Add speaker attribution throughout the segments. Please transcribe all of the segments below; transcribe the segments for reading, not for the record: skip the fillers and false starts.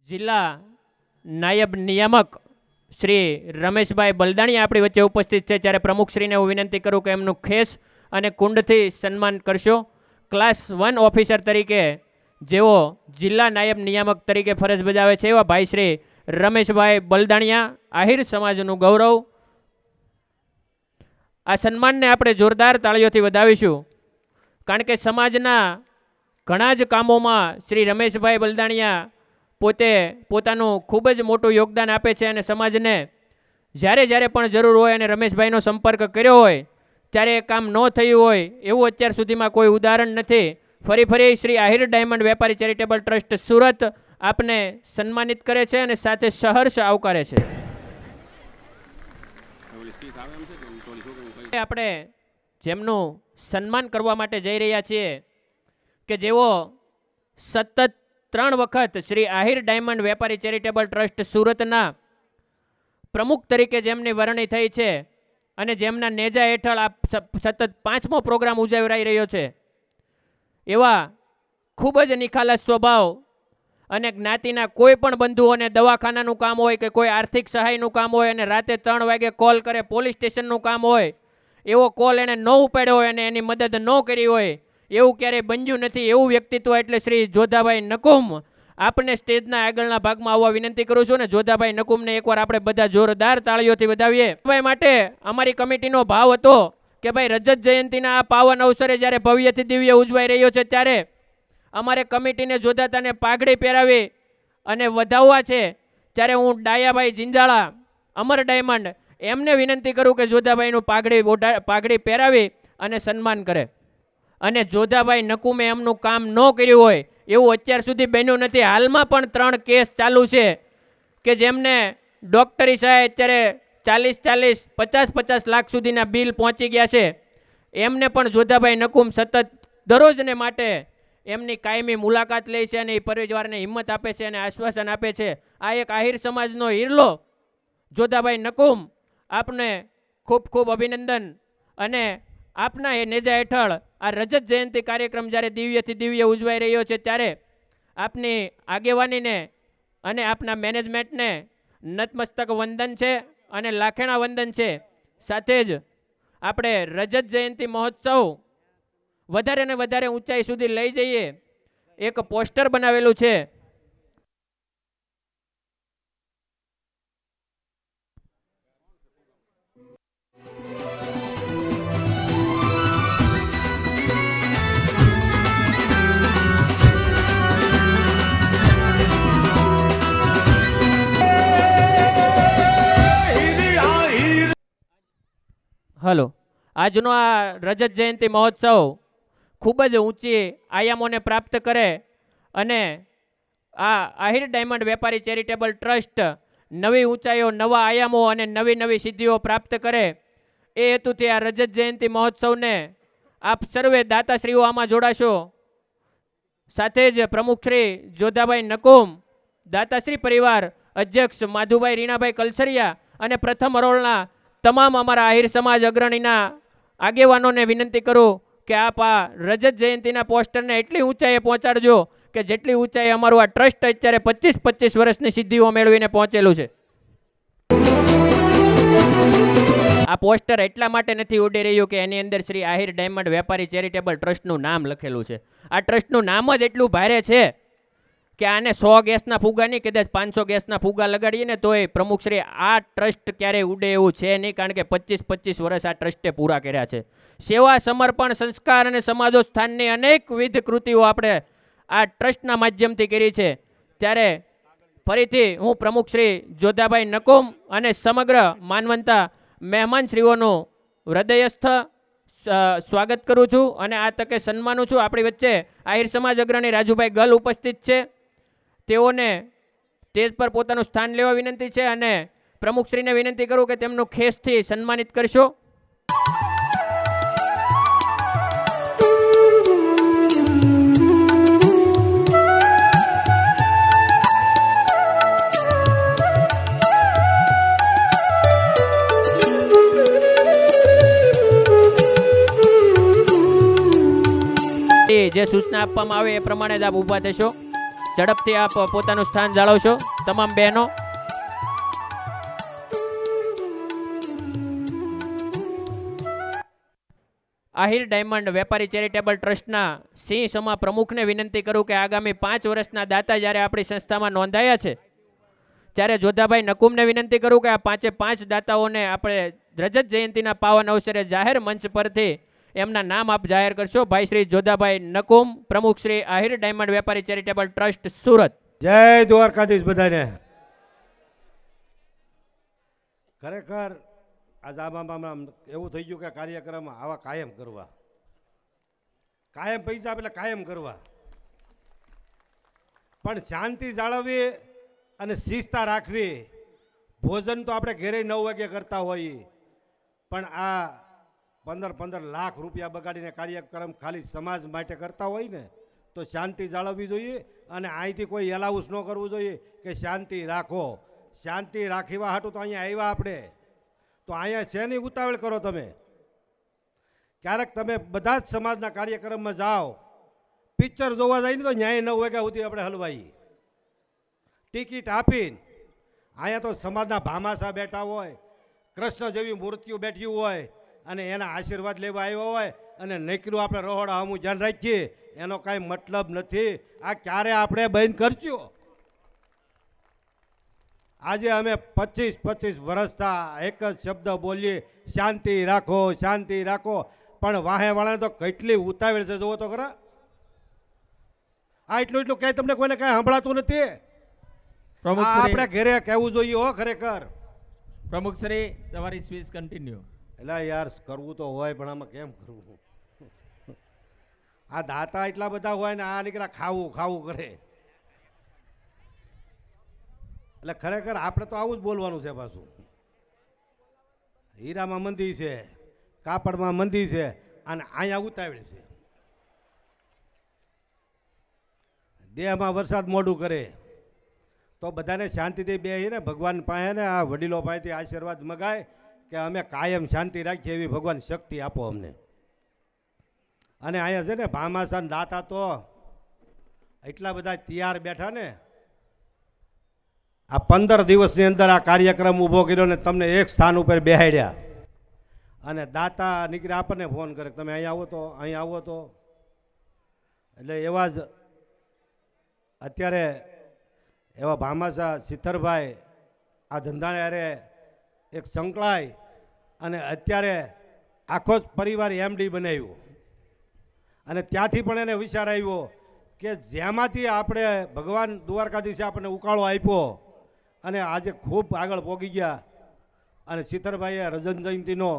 Speaker 1: જિલ્લા નાયબ નિયામક શ્રી રમેશભાઈ બલદાણી આપણી વચ્ચે ઉપસ્થિત છે, ત્યારે પ્રમુખશ્રીને હું વિનંતી કરું કે એમનું ખેસ અને કુંડથી સન્માન કરશો. ક્લાસ 1 ઓફિસર તરીકે જેઓ જિલ્લા નાયબ નિયામક તરીકે ફરજ બજાવે છે એવા ભાઈ શ્રી રમેશભાઈ બલદાણિયા, આહિર સમાજનું ગૌરવ. આ સન્માનને આપણે જોરદાર તાળીઓથી વધાવીશું, કારણ કે સમાજના ઘણા જ કામોમાં શ્રી રમેશભાઈ બલદાણિયા પોતે પોતાનું ખૂબ જ મોટું યોગદાન આપે છે અને સમાજને જ્યારે જ્યારે પણ જરૂર હોય અને રમેશભાઈનો સંપર્ક કર્યો હોય ત્યારે એ કામ ન થયું હોય એવું અત્યાર સુધીમાં કોઈ ઉદાહરણ નથી. ફરી શ્રી આહિર ડાયમંડ વેપારી ચેરિટેબલ ટ્રસ્ટ સુરત આપને સન્માનિત કરે છે અને સાથે સહર્ષ આવકારે છે. આપણે જેમનું સન્માન કરવા માટે જઈ રહ્યા છીએ કે જેઓ સતત 3 વખત શ્રી આહિર ડાયમંડ વેપારી ચેરિટેબલ ટ્રસ્ટ સુરતના પ્રમુખ તરીકે જેમની વરણી થઈ છે અને જેમના નેજા હેઠળ આ સતત 5મો પ્રોગ્રામ ઉજવાઈ રહ્યો છે, એવા ખૂબ જ નિખાલસ સ્વભાવ અને જ્ઞાતિના કોઈ પણ બંધુઓને દવાખાનાનું કામ હોય કે કોઈ આર્થિક સહાયનું કામ હોય અને રાતે 3 વાગે કોલ કરે, પોલીસ સ્ટેશનનું કામ હોય, એવો કોલ એણે ન ઉપાડ્યો હોય અને એની મદદ ન કરી હોય એવું ક્યારેય બન્યું નથી. એવું વ્યક્તિત્વ એટલે શ્રી જોધાભાઈ નકુમ. આપણે સ્ટેજના આગળના ભાગમાં આવવા વિનંતી કરું છું ને જોધાભાઈ નકુમને એકવાર આપણે બધા જોરદાર તાળીઓથી વધાવીએ. ભાઈ માટે અમારી કમિટીનો ભાવ હતો કે ભાઈ રજત જયંતિના આ પાવન અવસરે જ્યારે ભવ્યથી દિવ્ય ઉજવાઈ રહ્યો છે ત્યારે અમારે કમિટીને જોધાતાને પાઘડી પહેરાવી અને વધાવવા છે. ત્યારે હું ડાયાભાઈ જિંજાળા અમર ડાયમંડ એમને વિનંતી કરું કે જોધાભાઈનું પાઘડી પહેરાવી અને સન્માન કરે. અને જોધાભાઈ નકુમે એમનું કામ ન કર્યું હોય એવું અત્યાર સુધી બન્યું નથી. હાલમાં પણ 3 કેસ ચાલુ છે કે જેમને ડૉક્ટરી સહાય અત્યારે 40-40, 50-50 લાખ સુધીના બિલ પહોંચી ગયા છે. એમને પણ જોધાભાઈ નકુમ સતત દરરોજને માટે એમની કાયમી મુલાકાત લે છે અને એ પરિવારને હિંમત આપે છે અને આશ્વાસન આપે છે. આ એક આહિર સમાજનો હિરલો જોધાભાઈ નકુમ, આપને ખૂબ ખૂબ અભિનંદન. અને આપના એ નેજા હેઠળ આ રજત જયંતિ કાર્યક્રમ જ્યારે દિવ્યથી દિવ્ય ઉજવાઈ રહ્યો છે ત્યારે આપની આગેવાનીને અને આપના મેનેજમેન્ટને નતમસ્તક વંદન છે અને લાખેણા વંદન છે. સાથે જ આપણે રજત જયંતિ મહોત્સવ વધારે ને વધારે ઊંચાઈ સુધી લઈ જઈએ એક પોસ્ટર બનાવેલું છે. હલો, આજનો આ રજત જયંતિ મહોત્સવ ખૂબ જ ઊંચી આયામોને પ્રાપ્ત કરે અને આ આહિર ડાયમંડ વેપારી ચેરિટેબલ ટ્રસ્ટ નવી ઊંચાઈઓ, નવા આયામો અને નવી સિદ્ધિઓ પ્રાપ્ત કરે એ હેતુથી આ રજત જયંતિ મહોત્સવને આપ સર્વે દાતાશ્રીઓ આમાં જોડાશો. સાથે જ પ્રમુખ શ્રી જોધાભાઈ નકુમ, દાતાશ્રી પરિવાર અધ્યક્ષ માધુભાઈ રીણાભાઈ કલસરિયા અને પ્રથમ હરોળના તમામ અમારા આહિર સમાજ અગ્રણીના આગેવાનોને વિનંતી કરું કે આપ આ રજત જયંતિના પોસ્ટરને એટલી ઊંચાઈએ પહોંચાડજો કે જેટલી ઊંચાઈ અમારું આ ટ્રસ્ટ અત્યારે 25-25 વર્ષની સિદ્ધિઓ મેળવીને પહોંચેલું છે. આ પોસ્ટર એટલા માટે નથી ઉડી રહ્યું કે એની અંદર શ્રી આહિર ડાયમંડ વેપારી ચેરિટેબલ ટ્રસ્ટનું નામ લખેલું છે. આ ટ્રસ્ટનું નામ જ એટલું ભારે છે કે આને 100 ગેસના ફુગા નહીં, કદાચ 500 ગેસના ફુગા લગાડીએ ને તોય પ્રમુખશ્રી આ ટ્રસ્ટ ક્યારેય ઉડે એવું છે નહીં, કારણ કે 25-25 વર્ષ આ ટ્રસ્ટે પૂરા કર્યા છે. સેવા, સમર્પણ, સંસ્કાર અને સમાજોત્થાનની અનેકવિધ કૃતિઓ આપણે આ ટ્રસ્ટના માધ્યમથી કરી છે. ત્યારે ફરીથી હું પ્રમુખશ્રી જોધાભાઈ નકુમ અને સમગ્ર માનવંતા મહેમાનશ્રીઓનું હૃદયસ્થ સ્વાગત કરું છું અને આ તકે સન્માનું છું. આપણી વચ્ચે આહિર સમાજ અગ્રણી રાજુભાઈ ગલ ઉપસ્થિત છે. તેઓને સ્ટેજ પર પોતાનું સ્થાન લેવા વિનંતી છે અને પ્રમુખશ્રીને વિનંતી કરું કે તેમનું ખેસથી સન્માનિત કરશો. જે સૂચના આપવામાં આવે એ પ્રમાણે જ આપ ઊભા થશો. ઝડપથી આપ પોતાનું સ્થાન જાળવશો તમામ બહેનો. આહિર ડાયમંડ વેપારી ચેરિટેબલ ટ્રસ્ટના સિંહ સમા પ્રમુખને વિનંતી કરું કે આગામી 5 વર્ષના દાતા જ્યારે આપણી સંસ્થામાં નોંધાયા છે ત્યારે જોધાભાઈ નકુમને વિનંતી કરું કે આ 5 દાતાઓને આપણે રજત જયંતિના પાવન અવસરે જાહેર મંચ પરથી એમના નામ આપ જાહેર કરશો. ભાઈ શ્રી જોધાભાઈ નકુમ, પ્રમુખ શ્રી આહિર ડાયમંડ વેપારી ચેરિટેબલ ટ્રસ્ટ સુરત.
Speaker 2: જય દ્વારકાધીશ બધાને. ખરેખર આજ આમાં એવું થઈ ગયું કે કાર્યક્રમ આવા કાયમ કરવા, કાયમ પૈસા એટલે કાયમ કરવા, પણ શાંતિ જાળવવી અને શિસ્તતા રાખવી. ભોજન તો આપણે ઘરે 9 વાગે કરતા હોઈએ, પણ આ 15 લાખ રૂપિયા બગાડીને કાર્યક્રમ ખાલી સમાજ માટે કરતા હોય ને તો શાંતિ જાળવવી જોઈએ. અને અહીંથી કોઈ એલાઉન્સ ન કરવું જોઈએ કે શાંતિ રાખો. શાંતિ રાખવા હાટું તો અહીંયા આવ્યા આપણે, તો અહીંયા શેની ઉતાવળ કરો તમે? ક્યારેક તમે બધા જ સમાજના કાર્યક્રમમાં જાઓ, પિક્ચર જોવા જાય ને તો ન્યાય 9 વાગ્યા સુધી આપણે હલવાઈ ટિકિટ આપીને. અહીંયા તો સમાજના ભામાસા બેઠા હોય, કૃષ્ણ જેવી મૂર્તિઓ બેઠી હોય અને એના આશીર્વાદ લેવા આવ્યા હોય, અને નીકળ્યું આપણે રોહડા હમું ધ્યાન રાખીએ એનો કાંઈ મતલબ નથી. આ ક્યારે આપણે બંધ કરશું? આજે અમે 25 વર્ષથી એક જ શબ્દ બોલીએ, શાંતિ રાખો, શાંતિ રાખો, પણ વાહેવાળાને તો કેટલી ઉતાવળ છે જોવો તો ખરા. આ એટલું ક્યાંય તમને કોઈને કાંઈ સંભળાતું નથી. આપણે ઘરે કહેવું જોઈએ હો ખરેખર.
Speaker 3: પ્રમુખ શ્રી તમારી સ્પીચ કન્ટિન્યુ.
Speaker 2: એટલે યાર કરવું તો હોય પણ આમાં કેમ કરવું? આ દાતા એટલા બધા હોય ને આ નીકળ્યા ખાવું ખાવું કરે. એટલે ખરેખર આપણે તો આવું જ બોલવાનું છે. પાછું હીરામાં મંદી છે, કાપડમાં મંદી છે, અને અહીંયા ઉતાવળ છે. દેહમાં વરસાદ મોડું કરે તો બધાને શાંતિથી બેસીને ભગવાન પાસે ને આ વડીલો પાસેથી આશીર્વાદ મગાય કે અમે કાયમ શાંતિ રાખીએ એવી ભગવાન શક્તિ આપો અમને. અને અહીંયા છે ને ભામાસા દાતા તો એટલા બધા તૈયાર બેઠા ને. આ 15 દિવસની અંદર આ કાર્યક્રમ ઊભો કર્યો ને તમને એક સ્થાન ઉપર બેહાડ્યા, અને દાતા નીકળ્યા આપણને ફોન કરે તમે અહીં આવો તો, અહીં આવો તો. એટલે એવા જ અત્યારે એવા ભામાસા સિથ્થરભાઈ આ ધંધાને અરે એક સંકળાય અને અત્યારે આખો જ પરિવાર એમડી બનાવ્યો. અને ત્યાંથી પણ એને વિચાર આવ્યો કે જેમાંથી આપણે ભગવાન દ્વારકાધીશે આપણને ઉકાળો આપ્યો અને આજે ખૂબ આગળ પહોંચી ગયા. અને સિથ્થરભાઈએ રજત જયંતિનો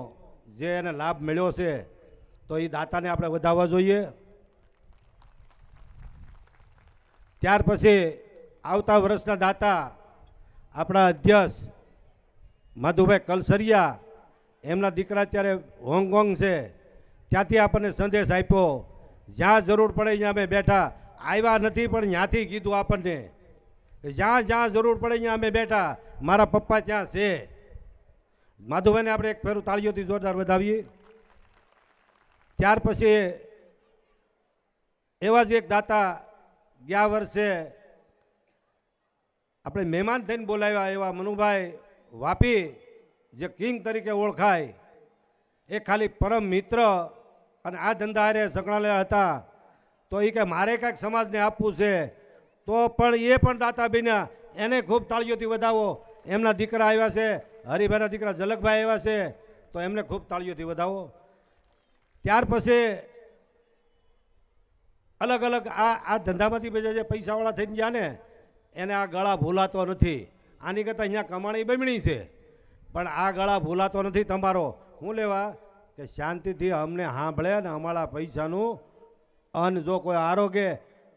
Speaker 2: જે એને લાભ મળ્યો છે તો એ દાતાને આપણે વધાવવા જોઈએ. ત્યાર પછી આવતા વર્ષના દાતા આપણા અધ્યક્ષ માધુભાઈ કલસરિયા, એમના દીકરા અત્યારે હોંગકોંગ છે, ત્યાંથી આપણને સંદેશ આપ્યો જ્યાં જરૂર પડે ત્યાં અમે બેઠા. આવ્યા નથી પણ ત્યાંથી કીધું આપણને જ્યાં જ્યાં જરૂર પડે ત્યાં અમે બેઠા, મારા પપ્પા ત્યાં છે. માધુભાઈને આપણે એક ફેરું તાળીઓથી જોરદાર વધાવીએ. ત્યાર પછી એવા જ એક દાતા ગયા વર્ષે આપણે મહેમાન થઈને બોલાવ્યા એવા મનુભાઈ વાપી, જે કિંગ તરીકે ઓળખાય, એ ખાલી પરમ મિત્ર અને આ ધંધા હારે સંકળાયેલા હતા. તો એ કે મારે કાંઈક સમાજને આપવું છે તો પણ એ પણ દાતા બન્યા. એને ખૂબ તાળીઓથી વધાવો. એમના દીકરા આવ્યા છે, હરિભાઈના દીકરા ઝલકભાઈ આવ્યા છે, તો એમને ખૂબ તાળીઓથી વધાવો. ત્યાર પછી અલગ અલગ આ ધંધામાંથી બધા જે પૈસાવાળા થઈને ગયા ને એને આ ગળા ભૂલાતો નથી. આની કરતાં અહીંયા કમાણી બમણી છે, પણ આ ગળા ભૂલાતો નથી તમારો. શું લેવા કે શાંતિથી અમને સાંભળે ને અમારા પૈસાનું અન્ન જો કોઈ આરોગ્ય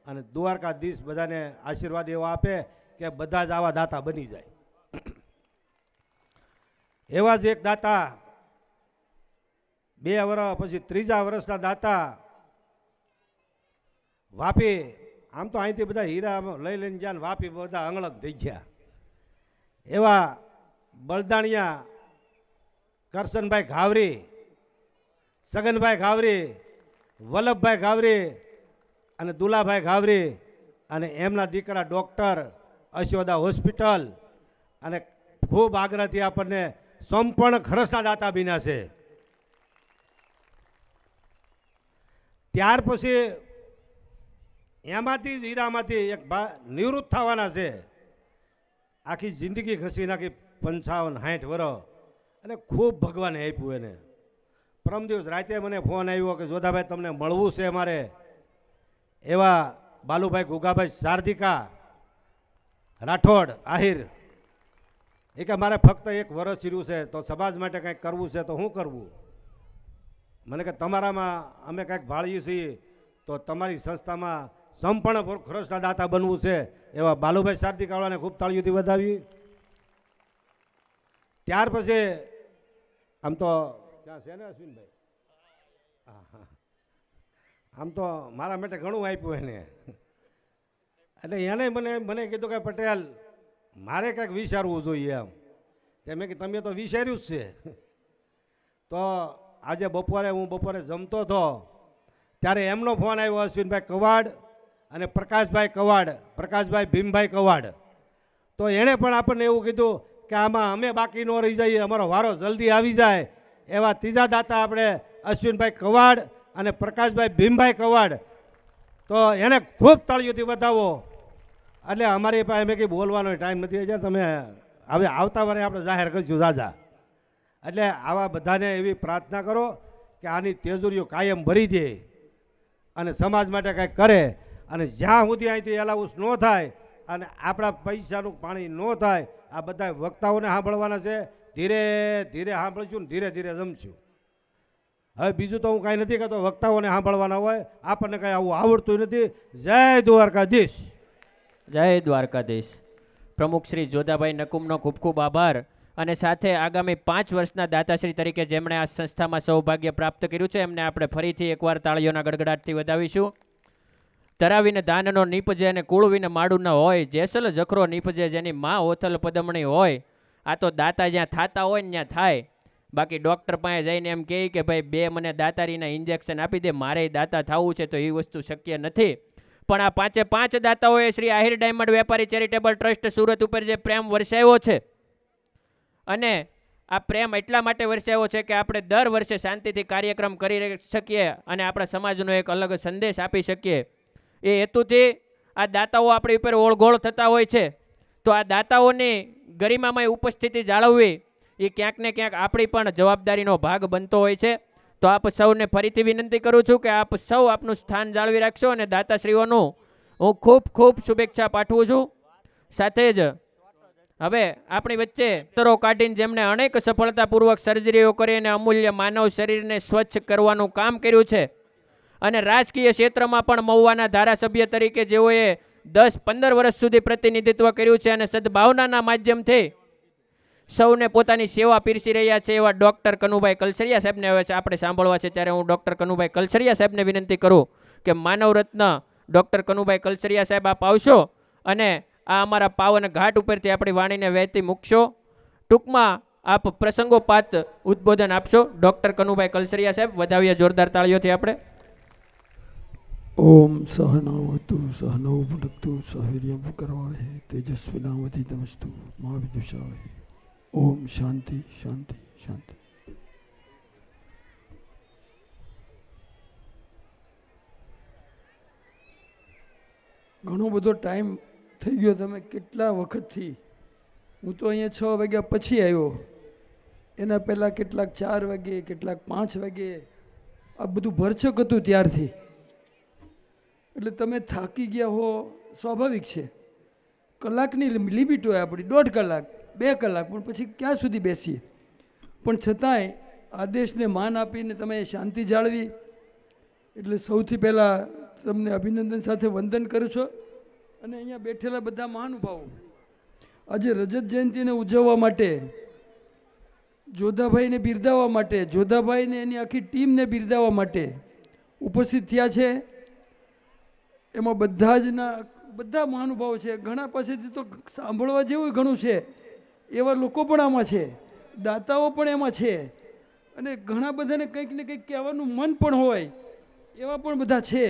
Speaker 2: અને દ્વારકાધીશ બધાને આશીર્વાદ એવો આપે કે બધા જ આવા દાતા બની જાય. એવા જ એક દાતા 2 વર્ષ પછી 3જા વર્ષના દાતા વાપી, આમ તો અહીંથી બધા હીરા લઈ લઈને ગયા ને વાપી બધા અંગળક થઈ ગયા. એવા બળદાણિયા કરશનભાઈ ઘાવરી, સગનભાઈ ઘાવરી, વલ્લભભાઈ ઘાવરી અને દુલાભાઈ ઘાવરી અને એમના દીકરા ડૉક્ટર યશોદા હોસ્પિટલ અને ખૂબ આગ્રહથી આપણને સંપૂર્ણ ખર્ચના દાતા બન્યા છે. ત્યાર પછી એમાંથી જ હીરામાંથી એક નિવૃત્ત થવાના છે. આખી જિંદગી ઘસી નાખી 55-60 વર્ષ અને ખૂબ ભગવાને આપ્યું એને. પરમ દિવસ રાતે મને ફોન આવ્યો કે જોધાભાઈ તમને મળવું છે અમારે. એવા બાલુભાઈ ગુગાભાઈ શારદિકા રાઠોડ આહિર એ કે મારે ફક્ત 1 વર્ષ રહ્યું છે તો સમાજ માટે કંઈક કરવું છે તો શું કરવું. મને કે તમારામાં અમે કંઈક ભાળીએ છીએ તો તમારી સંસ્થામાં સંપૂર્ણ ખર્ચના દાતા બનવું છે. એવા બાલુભાઈ શારદિકાવાળાને ખૂબ તાળીઓથી વધાવી. ત્યાર પછી આમ તો ક્યાં છે ને અશ્વિનભાઈ, હા, આમ તો મારા માટે ઘણું આપ્યું એને. એટલે એને મને કીધું કે પટેલ મારે કંઈક વિચારવું જોઈએ એમ. કે મેં કે તમે તો વિચાર્યું જ છે. તો આજે હું બપોરે જમતો હતો ત્યારે એમનો ફોન આવ્યો, અશ્વિનભાઈ કવાડ અને પ્રકાશભાઈ ભીમભાઈ કવાડ. તો એણે પણ આપણને એવું કીધું કે આમાં અમે બાકી ન રહી જઈએ, અમારો વારો જલ્દી આવી જાય. એવા ત્રીજા દાતા આપણે અશ્વિનભાઈ કવાડ અને પ્રકાશભાઈ ભીમભાઈ કવાડ. તો એને ખૂબ તાળીઓથી વધાવો. એટલે અમારી પાસે મેં કંઈ બોલવાનો ટાઈમ નથી. એટલે તમે હવે આવતા વારે આપણે જાહેર કરીશું દાદા. એટલે આવા બધાને એવી પ્રાર્થના કરો કે આની તેજુરીઓ કાયમ ભરી દે અને સમાજ માટે કંઈક કરે. અને જ્યાં સુધી અહીંથી એલાઉન્સ ન થાય અને આપણા પૈસાનું પાણી ન થાય, આ બધા વક્તાઓને સાંભળવાના છે. ધીરે ધીરે સાંભળીશું ને ધીરે ધીરે જમશું. હવે બીજું તો હું કાંઈ નથી કહેતો, વક્તાઓને સાંભળવાના હોય. આપણને કાંઈ આવું આવડતું નથી. જય દ્વારકાધીશ.
Speaker 1: જય દ્વારકાધીશ. પ્રમુખ શ્રી જોધાભાઈ નકુમનો ખૂબ ખૂબ આભાર. અને સાથે આગામી 5 વર્ષના દાતાશ્રી તરીકે જેમણે આ સંસ્થામાં સૌભાગ્ય પ્રાપ્ત કર્યું છે એમને આપણે ફરીથી એકવાર તાળીઓના ગડગડાટથી વધાવીશું. ધરાવીને ધાનનો નીપજે અને કુળવીને માડું ન હોય, જેસલ જખરો નીપજે જેની માં ઓથલ પદમણી હોય. આ તો દાતા જ્યાં થતા હોય ને ત્યાં થાય. બાકી ડૉક્ટર પાસે જઈને એમ કહે કે ભાઈ 2 મને દાતારીના ઇન્જેક્શન આપી દે, મારે દાતા થવું છે, તો એ વસ્તુ શક્ય નથી. પણ આ 5 દાતાઓએ શ્રી આહિર ડાયમંડ વેપારી ચેરિટેબલ ટ્રસ્ટ સુરત ઉપર જે પ્રેમ વરસાવ્યો છે, અને આ પ્રેમ એટલા માટે વરસાવ્યો છે કે આપણે દર વર્ષે શાંતિથી કાર્યક્રમ કરી શકીએ અને આપણા સમાજનો એક અલગ સંદેશ આપી શકીએ. એ હેતુથી આ દાતાઓ આપણી ઉપર ઓળઘોળ થતા હોય છે. તો આ દાતાઓની ગરિમામય ઉપસ્થિતિ જાળવવી એ ક્યાંક ને ક્યાંક આપણી પણ જવાબદારીનો ભાગ બનતો હોય છે. તો આપ સૌને ફરીથી વિનંતી કરું છું કે આપ સૌ આપનું સ્થાન જાળવી રાખશો અને દાતાશ્રીઓનું હું ખૂબ ખૂબ શુભેચ્છા પાઠવું છું. સાથે જ હવે આપણી વચ્ચે તરો કાઢીને જેમણે અનેક સફળતાપૂર્વક સર્જરીઓ કરી અને અમૂલ્ય માનવ શરીરને સ્વચ્છ કરવાનું કામ કર્યું છે, અને રાજકીય ક્ષેત્રમાં પણ મહુવાના ધારાસભ્ય તરીકે જેઓએ 10-15 વર્ષ સુધી પ્રતિનિધિત્વ કર્યું છે અને સદભાવનાના માધ્યમથી સૌને પોતાની સેવા પીરસી રહ્યા છે એવા ડૉક્ટર કનુભાઈ કલસરિયા સાહેબને હવે આપણે સાંભળવા છે. ત્યારે હું ડૉક્ટર કનુભાઈ કલસરિયા સાહેબને વિનંતી કરું કે માનવ રત્ન ડૉક્ટર કનુભાઈ કલસરિયા સાહેબ આપ આવશો અને આ અમારા પાવન ઘાટ ઉપરથી આપણી વાણીને વહેતી મૂકશો. ટૂંકમાં આપ પ્રસંગોપાત ઉદ્બોધન આપશો. ડૉક્ટર કનુભાઈ કલસરિયા સાહેબ, વધાવીએ જોરદાર તાળીઓથી આપણે.
Speaker 4: ઓમ સહનાવતુ સહનૌ ભુનક્તુ સહવીર્યં કરવાય તેજસ્વિનાવધિતમસ્તુ મા વિદુષાય. ઓમ શાંતિ શાંતિ શાંતિ. ઘણો બધો ટાઈમ થઈ ગયો. તમે કેટલા વખતથી, હું તો અહીંયા 6 વાગ્યા પછી આવ્યો, એના પહેલાં કેટલાક 4 વાગે, કેટલાક 5 વાગે, આ બધું ભરચક હતું ત્યારથી. એટલે તમે થાકી ગયા હો, સ્વાભાવિક છે. કલાકની લિમિટ હોય આપણી, 1.5 કલાક 2 કલાક, પણ પછી ક્યાં સુધી બેસીએ. પણ છતાંય આદેશને માન આપીને તમે શાંતિ જાળવી, એટલે સૌથી પહેલાં તમને અભિનંદન સાથે વંદન કરું છું. અને અહીંયા બેઠેલા બધા મહાનુભાવો, આજે રજત જયંતિને ઉજવવા માટે, જોધાભાઈને બિરદાવવા માટે, જોધાભાઈને એની આખી ટીમને બિરદાવવા માટે ઉપસ્થિત થયા છે. એમાં બધા મહાનુભાવો છે. ઘણા પાસેથી તો સાંભળવા જેવું ઘણું છે, એવા લોકો પણ આમાં છે, દાતાઓ પણ એમાં છે, અને ઘણા બધાને કંઈક ને કંઈક કહેવાનું મન પણ હોય એવા પણ બધા છે.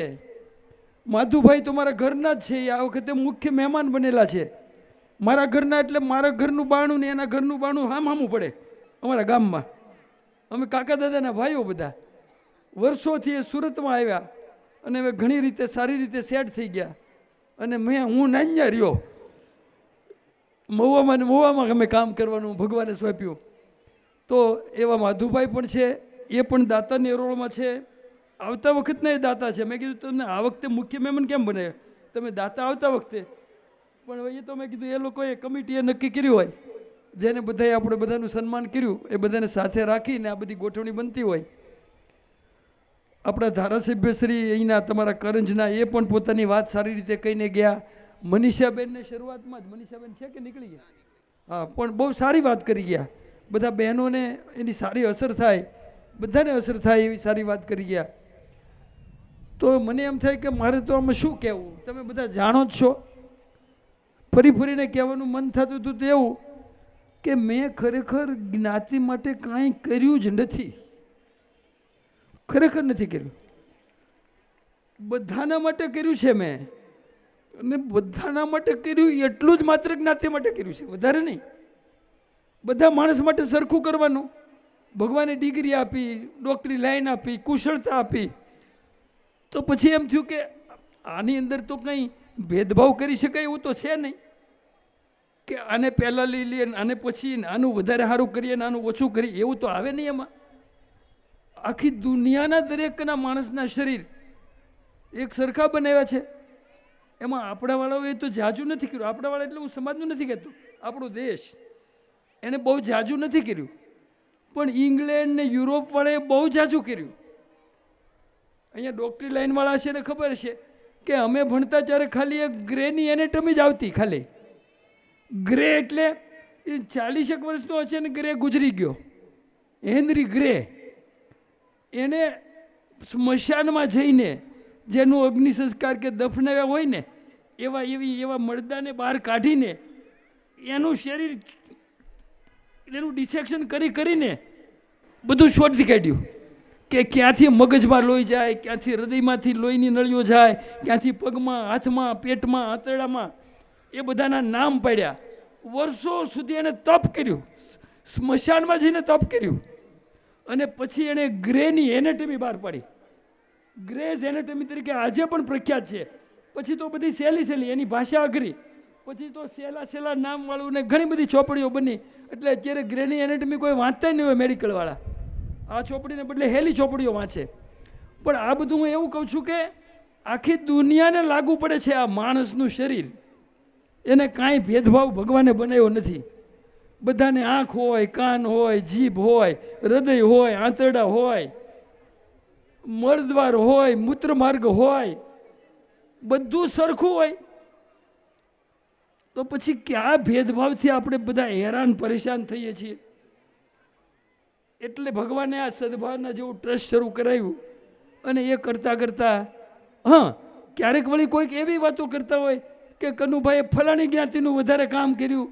Speaker 4: માધુભાઈ તો મારા ઘરના જ છે, એ આ વખતે મુખ્ય મહેમાન બનેલા છે. મારા ઘરના એટલે મારા ઘરનું બાણું ને એના ઘરનું બાણું હામું પડે. અમારા ગામમાં અમે કાકા દાદાના ભાઈઓ બધા વર્ષોથી એ સુરતમાં આવ્યા અને હવે ઘણી રીતે સારી રીતે સેટ થઈ ગયા. અને હું નાન્યા રહ્યો મહુવામાં ને મહુવામાં અમે કામ કરવાનું ભગવાને સોંપ્યું. તો એવા માધુભાઈ પણ છે, એ પણ દાતાની રોલમાં છે. આવતા વખતના એ દાતા છે. મેં કીધું તમને આ વખતે મુખ્ય મહેમાન કેમ બને, તમે દાતા આવતા વખતે. પણ એ તો મેં કીધું એ લોકોએ કમિટીએ નક્કી કર્યું હોય, જેને બધાએ આપણે બધાનું સન્માન કર્યું એ બધાને સાથે રાખીને આ બધી ગોઠવણી બનતી હોય. આપણા ધારાસભ્યશ્રી અહીંના તમારા કરંજના એ પણ પોતાની વાત સારી રીતે કહીને ગયા. મનીષાબેનને શરૂઆતમાં જ, મનીષાબેન છે કે નીકળી ગયા? હા, પણ બહુ સારી વાત કરી ગયા. બધા બહેનોને એની સારી અસર થાય, બધાને અસર થાય એવી સારી વાત કરી ગયા. તો મને એમ થાય કે મારે તો આમાં શું કહેવું, તમે બધા જાણો જ છો. ફરી ફરીને કહેવાનું મન થતું હતું તો એવું કે મેં ખરેખર જ્ઞાતિ માટે કાંઈ કર્યું જ નથી, ખરેખર નથી કર્યું. બધાના માટે કર્યું છે મેં, અને બધાના માટે કર્યું એટલું જ માત્ર જ્ઞાતિ માટે કર્યું છે, વધારે નહીં. બધા માણસ માટે સરખું કરવાનું. ભગવાને ડિગ્રી આપી, ડૉક્ટરી લાઈન આપી, કુશળતા આપી, તો પછી એમ થયું કે આની અંદર તો કંઈ ભેદભાવ કરી શકાય એવું તો છે નહીં કે આને પહેલાં લઈ લઈએ આને પછી આનું વધારે સારું કરીએ ને આનું ઓછું કરીએ, એવું તો આવે નહીં. એમાં આખી દુનિયાના દરેકના માણસના શરીર એક સરખા બનાવ્યા છે. એમાં આપણાવાળાઓએ તો જાજુ નથી કર્યું. આપણાવાળા એટલે હું સમાજનું નથી કહેતો, આપણો દેશ એને બહુ જાજુ નથી કર્યું, પણ ઇંગ્લેન્ડ ને યુરોપવાળાએ બહુ જાજુ કર્યું. અહીંયા ડૉક્ટરી લાઈનવાળા છે ને ખબર છે કે અમે ભણતા ત્યારે ખાલી એક ગ્રેની એનેટમી જ આવતી. ખાલી ગ્રે એટલે એ 40 વર્ષનો હશે ને ગ્રે ગુજરી ગયો, હેનરી ગ્રે. એને સ્મશાનમાં જઈને જેનું અગ્નિ સંસ્કાર કે દફનાવ્યા હોય ને એવા મરદાને બહાર કાઢીને એનું શરીર એનું ડિસેક્શન કરીને બધું શોધી કાઢ્યું કે ક્યાંથી મગજમાં લોહી જાય, ક્યાંથી હૃદયમાંથી લોહીની નળીઓ જાય, ક્યાંથી પગમાં, હાથમાં, પેટમાં, આંતરડામાં, એ બધાના નામ પાડ્યા. વર્ષો સુધી એને તપ કર્યું, સ્મશાનમાં જઈને તપ કર્યું. અને પછી એણે ગ્રેની એનેટમી બહાર પાડી. ગ્રેઝ એનેટમી તરીકે આજે પણ પ્રખ્યાત છે. પછી તો બધી સહેલી એની ભાષા અઘરી, પછી તો સહેલા નામવાળું ને ઘણી બધી ચોપડીઓ બની. એટલે અત્યારે ગ્રેની એનેટમી કોઈ વાંચતા નહીં હોય મેડિકલવાળા, આ ચોપડીને બદલે હેલી ચોપડીઓ વાંચે. પણ આ બધું હું એવું કહું છું કે આખી દુનિયાને લાગુ પડે છે. આ માણસનું શરીર, એને કાંઈ ભેદભાવ ભગવાને બનાવ્યો નથી. બધાને આંખ હોય, કાન હોય, જીભ હોય, હૃદય હોય, આંતરડા હોય, મળદ્વાર હોય, મૂત્રમાર્ગ હોય, બધું સરખું હોય. તો પછી ક્યાં ભેદભાવથી આપણે બધા હેરાન પરેશાન થઈએ છીએ. એટલે ભગવાને આ સદભાવના જેવું ટ્રસ્ટ શરૂ કરાવ્યું. અને એ કરતાં ક્યારેક વળી કોઈક એવી વાતો કરતા હોય કે કનુભાઈએ ફલાણી જ્ઞાતિનું વધારે કામ કર્યું,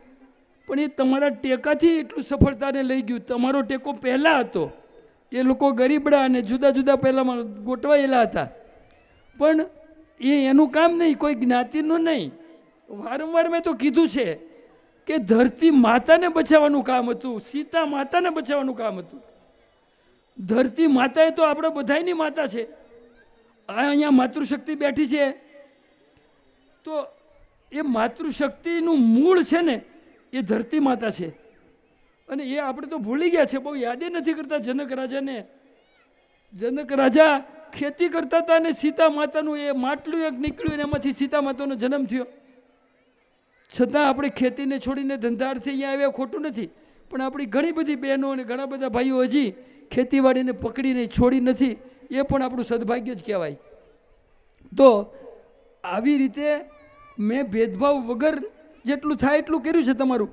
Speaker 4: પણ એ તમારા ટેકાથી એટલું સફળતાને લઈ ગયું. તમારો ટેકો પહેલાં હતો, એ લોકો ગરીબડા અને જુદા જુદા પહેલાંમાં ગોઠવાયેલા હતા, પણ એનું કામ નહીં, કોઈ જ્ઞાતિનું નહીં. વારંવાર મેં તો કીધું છે કે ધરતી માતાને બચાવવાનું કામ હતું, સીતા માતાને બચાવવાનું કામ હતું. ધરતી માતા એ તો આપણે બધાની માતા છે. અહીંયા માતૃશક્તિ બેઠી છે, તો એ માતૃશક્તિનું મૂળ છે ને એ ધરતી માતા છે. અને એ આપણે તો ભૂલી ગયા છે, બહુ યાદે નથી કરતા. જનક રાજાને, જનક રાજા ખેતી કરતા હતા અને સીતા માતાનું એ માટલું એક નીકળ્યું અને એમાંથી સીતા માતાનો જન્મ થયો. છતાં આપણે ખેતીને છોડીને ધંધાર્થે અહીંયા આવ્યા, ખોટું નથી, પણ આપણી ઘણી બધી બહેનો અને ઘણા બધા ભાઈઓ હજી ખેતીવાડીને પકડીને છોડી નથી. એ પણ આપણું સદભાગ્ય જ કહેવાય. તો આવી રીતે મેં ભેદભાવ વગર જેટલું થાય એટલું કર્યું છે તમારું.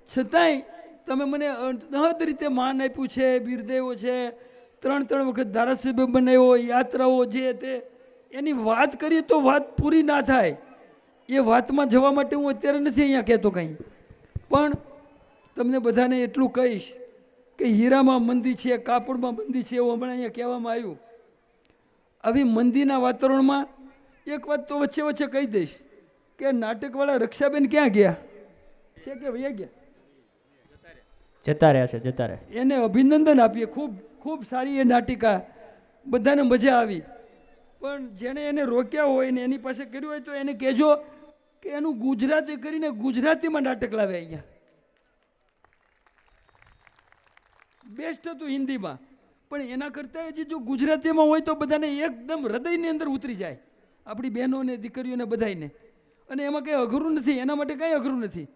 Speaker 4: છતાંય તમે મને અનહદ રીતે માન આપ્યું છે, બિરદેવો છે, 3 વખત ધારાસભ્ય બનાવ્યો, યાત્રાઓ જે તે, એની વાત કરીએ તો વાત પૂરી ના થાય. એ વાતમાં જવા માટે હું અત્યારે નથી અહીંયા કહેતો કંઈ, પણ તમને બધાને એટલું કહીશ કે હીરામાં મંદી છે, કાપડમાં મંદી છે, એવું હમણાં અહીંયા કહેવામાં આવ્યું. આવી મંદીના વાતાવરણમાં એક વાત તો વચ્ચે વચ્ચે કહી દઈશ કે નાટકવાળા રક્ષાબેન ક્યાં ગયા છે કે વયા ગયા?
Speaker 1: જતા રહ્યા છે, જતા રહ્યા.
Speaker 4: એને અભિનંદન આપીએ. ખૂબ ખૂબ સારી એ નાટિકા, બધાને મજા આવી. પણ જેણે એને રોક્યા હોય ને એની પાસે કર્યું હોય તો એને કહેજો કે એનું ગુજરાતી કરીને ગુજરાતીમાં નાટક લાવે અહીંયા. બેસ્ટ હતું હિન્દીમાં, પણ એના કરતાં હજી જો ગુજરાતીમાં હોય તો બધાને એકદમ હૃદયની અંદર ઉતરી જાય, આપણી બહેનોને દીકરીઓને બધાને. અને એમાં કંઈ અઘરું નથી, એના માટે કંઈ અઘરું નથી.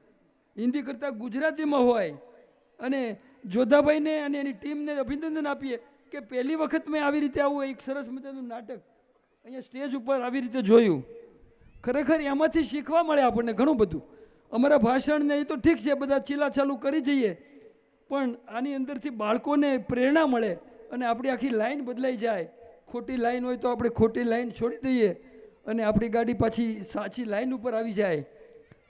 Speaker 4: હિન્દી કરતાં ગુજરાતીમાં હોય. અને જોધાભાઈને અને એની ટીમને અભિનંદન આપીએ કે પહેલી વખત મેં આવી રીતે આવું એક સરસ મજાનું નાટક અહીંયા સ્ટેજ ઉપર આવી રીતે જોયું. ખરેખર એમાંથી શીખવા મળે આપણને ઘણું બધું. અમારા ભાષણને એ તો ઠીક છે, બધા ચીલા ચાલુ કરી જઈએ, પણ આની અંદરથી બાળકોને પ્રેરણા મળે અને આપણી આખી લાઈન બદલાઈ જાય. ખોટી લાઈન હોય તો આપણે ખોટી લાઈન છોડી દઈએ અને આપણી ગાડી પાછી સાચી લાઈન ઉપર આવી જાય.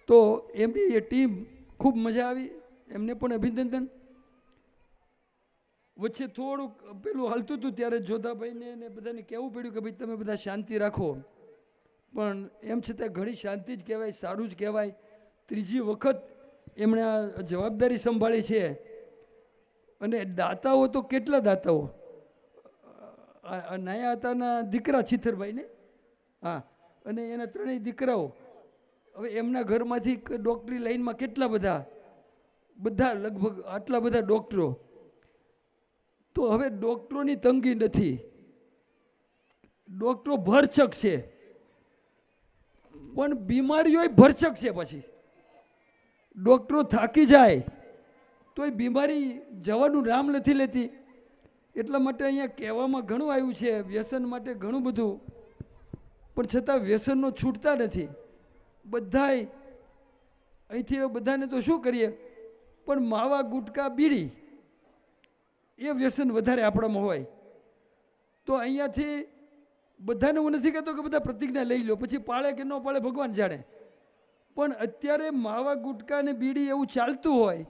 Speaker 4: તો એમની એ ટીમ ખૂબ મજા આવી, એમને પણ અભિનંદન. વચ્ચે થોડુંક પેલું હાલતું હતું ત્યારે જોધાભાઈને અને બધાને કહેવું પડ્યું કે ભાઈ તમે બધા શાંતિ રાખો, પણ એમ છતાં ઘણી શાંતિ જ કહેવાય, સારું જ કહેવાય. ત્રીજી વખત એમણે આ જવાબદારી સંભાળી છે. અને દાતાઓ તો કેટલા દાતાઓ, નાયા હતાના દીકરા છીથરભાઈને, હા, અને એના ત્રણેય દીકરાઓ. હવે એમના ઘરમાંથી ડૉક્ટરી લાઈનમાં કેટલા બધા લગભગ આટલા બધા ડૉક્ટરો. તો હવે ડૉક્ટરોની તંગી નથી, ડૉક્ટરો ભરચક છે, પણ બીમારીઓ ભરચક છે. પછી ડૉક્ટરો થાકી જાય તો એ બીમારી જવાનું નામ નથી લેતી. એટલા માટે અહીંયા કહેવામાં ઘણું આવ્યું છે, વ્યસન માટે ઘણું બધું, પણ છતાં વ્યસનનો છૂટતા નથી. બધાય અહીંથી બધાને તો શું કરીએ, પણ માવા ગુટકા બીડી એ વ્યસન વધારે આપણામાં હોય. તો અહીંયાથી બધાને હું નથી કહેતો કે બધા પ્રતિજ્ઞા લઈ લો, પછી પાળે કે ન પાળે ભગવાન જાણે, પણ અત્યારે માવા ગુટકા ને બીડી એવું ચાલતું હોય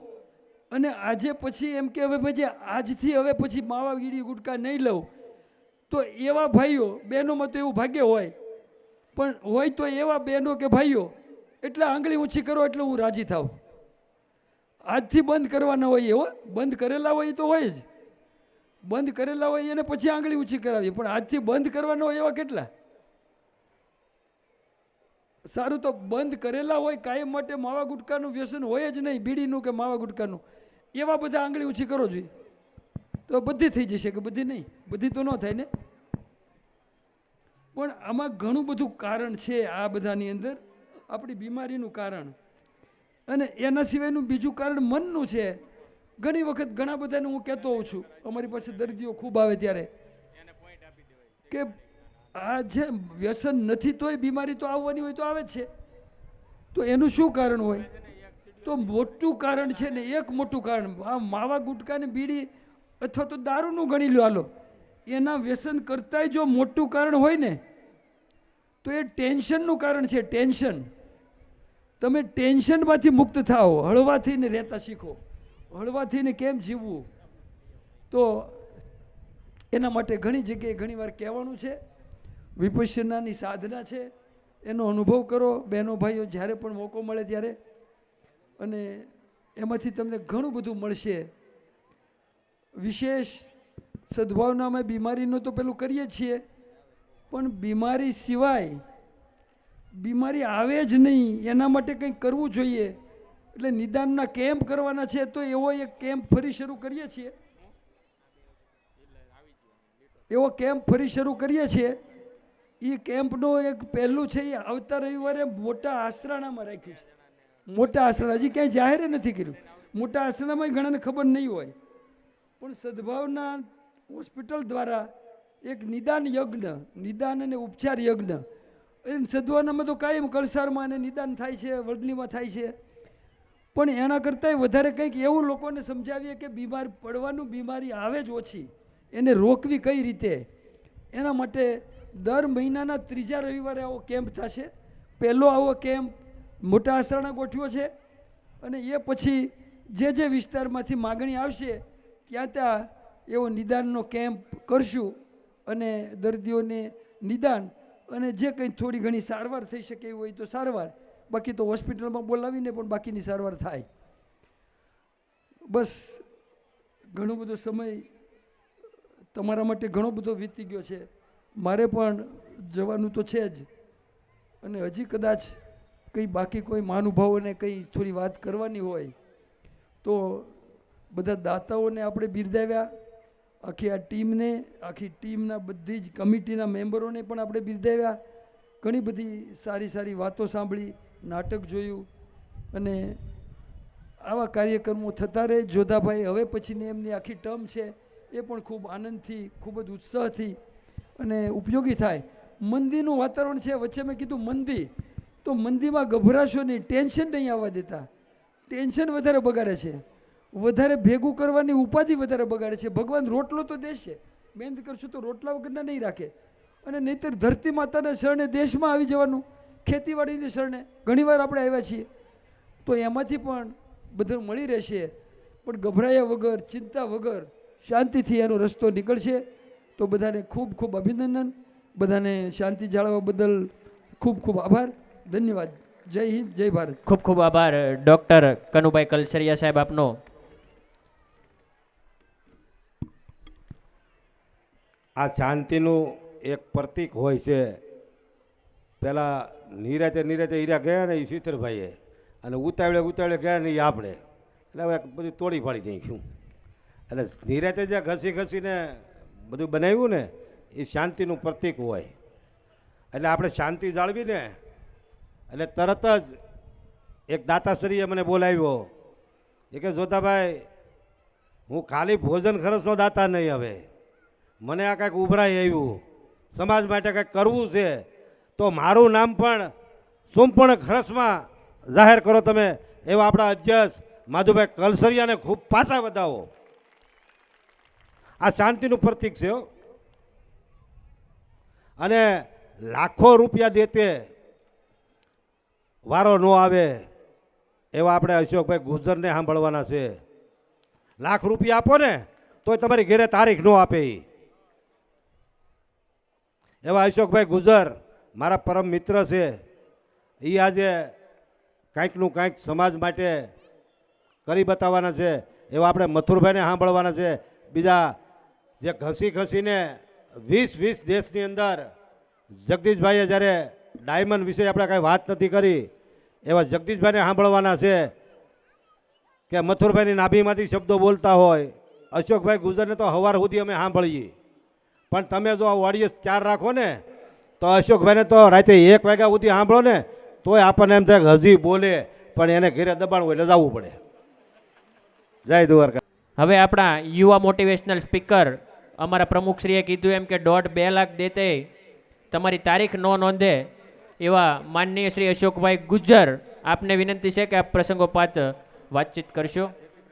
Speaker 4: અને આજે પછી એમ કે હવે ભાઈ આજથી હવે પછી માવા બીડી ગુટકા નહીં લઉં, તો એવા ભાઈઓ બહેનોમાં તો એવું ભાગ્ય હોય, પણ હોય તો એવા બહેનો કે ભાઈઓ એટલે આંગળી ઊંચી કરો એટલે હું રાજી થાવ. આજથી બંધ કરવાના હોય એવો, બંધ કરેલા હોય તો હોય જ, બંધ કરેલા હોય એને પછી આંગળી ઊંચી કરાવીએ, પણ આજથી બંધ કરવાના હોય એવા કેટલા? સારું, તો બંધ કરેલા હોય કાયમ માટે માવા ગુટકાનું વ્યસન હોય જ નહીં, બીડીનું કે માવા ગુટકાનું, એવા બધા આંગળી ઊંચી કરો જોઈએ તો બધી થઈ જશે કે બધી નહીં? બધી તો ન થાય ને. પણ આમાં ઘણું બધું કારણ છે આ બધાની અંદર, આપણી બીમારીનું કારણ. અને એના સિવાયનું બીજું કારણ મનનું છે. ઘણી વખત ઘણા બધાને હું કહેતો હોઉં છું, અમારી પાસે દર્દીઓ ખૂબ આવે ત્યારે, કે આ જે વ્યસન નથી તોય બીમારી તો આવવાની હોય તો આવે જ છે. તો એનું શું કારણ હોય? તો મોટું કારણ છે ને, એક મોટું કારણ આ માવા ગુટકા ને બીડી અથવા તો દારૂનું ગણી લો, હાલો, એના વ્યસન કરતાંય જો મોટું કારણ હોય ને તો એ ટેન્શનનું કારણ છે. ટેન્શન, તમે ટેન્શનમાંથી મુક્ત થાઓ, હળવા થઈને રહેતા શીખો, હળવા થઈને કેમ જીવવું. તો એના માટે ઘણી જગ્યાએ ઘણીવાર કહેવાનું છે. વિપશ્યનાની સાધના છે, એનો અનુભવ કરો બહેનો ભાઈઓ જ્યારે પણ મોકો મળે ત્યારે, અને એમાંથી તમને ઘણું બધું મળશે. વિશેષ સદ્ભાવનામાં બીમારીનું તો પેલું કરીએ છીએ, પણ બીમારી સિવાય બીમારી આવે જ નહીં એના માટે કંઈક કરવું જોઈએ. એટલે નિદાનના કેમ્પ કરવાના છે, તો એવો એક કેમ્પ ફરી શરૂ કરીએ છીએ, એવો કેમ્પ ફરી શરૂ કરીએ છીએ. એ કેમ્પનો એક પહેલું છે, એ આવતા રવિવારે મોટા આસરાણામાં રાખ્યું છે. મોટા આસરાણા હજી ક્યાંય જાહેર નથી કર્યું. મોટા આસરાણામાં ઘણાને ખબર નહીં હોય, પણ સદ્ભાવના હોસ્પિટલ દ્વારા એક નિદાન યજ્ઞ, નિદાન અને ઉપચાર યજ્ઞ, સદ્ભાવનામાં તો કાયમ કળસારમાં અને નિદાન થાય છે, વડલીમાં થાય છે, પણ એના કરતાંય વધારે કંઈક એવું લોકોને સમજાવીએ કે બીમાર પડવાનું, બીમારી આવે જ ઓછી, એને રોકવી કઈ રીતે. એના માટે દર મહિનાના ત્રીજા રવિવારે આવો કેમ્પ થશે. પહેલો આવો કેમ્પ મોટા આસરાણા ગોઠવ્યો છે, અને એ પછી જે વિસ્તારમાંથી માગણી આવશે ત્યાં એવો નિદાનનો કેમ્પ કરશું, અને દર્દીઓને નિદાન અને જે કંઈ થોડી ઘણી સારવાર થઈ શકે એવી હોય તો સારવાર, બાકી તો હોસ્પિટલમાં બોલાવીને પણ બાકીની સારવાર થાય. બસ ઘણો બધો સમય તમારા માટે ઘણો બધો વીતી ગયો છે. મારે પણ જવાનું તો છે જ, અને હજી કદાચ કંઈ બાકી કોઈ મહાનુભાવોને કંઈ થોડી વાત કરવાની હોય તો બધા દાતાઓને આપણે બિરદાવ્યા, આખી આ ટીમને, આખી ટીમના બધી જ કમિટીના મેમ્બરોને પણ આપણે બિરદાવ્યા. ઘણી બધી સારી સારી વાતો સાંભળી, નાટક જોયું, અને આવા કાર્યક્રમો થતા રહે. જોધાભાઈ હવે પછીની એમની આખી ટર્મ છે એ પણ ખૂબ આનંદથી, ખૂબ જ ઉત્સાહથી અને ઉપયોગી થાય. મંદીનું વાતાવરણ છે, વચ્ચે મેં કીધું મંદી, તો મંદીમાં ગભરાશો નહીં, ટેન્શન નહીં આવવા દેતા. ટેન્શન વધારે બગાડે છે, વધારે ભેગું કરવાની ઉપાધિ વધારે બગાડે છે. ભગવાન રોટલો તો દેશે, મહેનત કરશું તો રોટલા વગરના નહીં રાખે. અને નહીંતર ધરતી માતાના શરણે દેશમાં આવી જવાનું, ખેતીવાડીની શરણે ઘણીવાર આપણે આવ્યા છીએ, તો એમાંથી પણ બધું મળી રહેશે. પણ ગભરાયા વગર, ચિંતા વગર શાંતિથી એનો રસ્તો નીકળશે. તો બધાને ખૂબ ખૂબ અભિનંદન, બધાને શાંતિ જાળવવા બદલ ખૂબ ખૂબ આભાર, ધન્યવાદ. જય હિન્દ, જય ભારત.
Speaker 1: ખૂબ ખૂબ આભાર ડૉક્ટર કનુભાઈ કલસરિયા સાહેબ આપનો.
Speaker 2: આ શાંતિનું એક પ્રતીક હોય છે. પહેલાં નિરાતે હીરા ગયા ને એ શીતરભાઈએ, અને ઉતાવળે ગયા ને એ આપણે, એટલે હવે બધું તોડી ફાડી નાખ્યું. એટલે નિરાતે જે ઘસીને બધું બનાવ્યું ને એ શાંતિનું પ્રતીક હોય. એટલે આપણે શાંતિ જાળવીને એટલે તરત જ એક દાતાશ્રીએ મને બોલાવ્યો. એ કે જોધાભાઈ, હું ખાલી ભોજન ખર્ચનો દાતા નહીં, હવે મને આ કાંઈક ઉભરાઈ આવ્યું, સમાજ માટે કાંઈક કરવું છે, તો મારું નામ પણ સંપૂર્ણ ખર્ચમાં જાહેર કરો તમે. એવા આપણા અધ્યક્ષ માધુભાઈ કલસરિયાને ખૂબ પાછા વધાવો. આ શાંતિનું પ્રતીક છે. અને લાખો રૂપિયા દેતે વારો ન આવે એવા આપણે અશોકભાઈ ગુજરને સાંભળવાના છે. લાખ રૂપિયા આપો ને તોય તમારી ઘેરે તારીખ ન આપે. એવા અશોકભાઈ ગુજર મારા પરમ મિત્ર છે. એ આજે કાંઈકનું કાંઈક સમાજ માટે કરી બતાવવાના છે. એવા આપણે મથુરભાઈને સાંભળવાના છે. બીજા જે ઘસીને 20 દેશની અંદર જગદીશભાઈએ જ્યારે ડાયમંડ વિશે આપણે કાંઈ વાત નથી કરી, એવા જગદીશભાઈને સાંભળવાના છે કે મથુરભાઈની નાભીમાંથી શબ્દો બોલતા હોય. અશોકભાઈ ગુજરને તો સવાર સુધી અમે સાંભળીએ, પણ તમે જો આ ઓડિયન્સ 4 રાખો ને તો અશોકભાઈને તો રાતે 1 વાગ્યા સુધી સાંભળો ને તોય આપણને એમ થાય કે હજી બોલે, પણ એને ઘેરે દબાણવું એટલે જવું પડે. જય દ્વારકા.
Speaker 1: હવે આપણા યુવા મોટિવેશનલ સ્પીકર અમારા પ્રમુખશ્રીએ કીધું એમ કે 1.5-2 લાખ દેતે તમારી તારીખ ન નોંધે એવા માનનીય શ્રી અશોકભાઈ ગુજ્જર, આપને વિનંતી છે કે આપ પ્રસંગોપાત વાતચીત કરશો.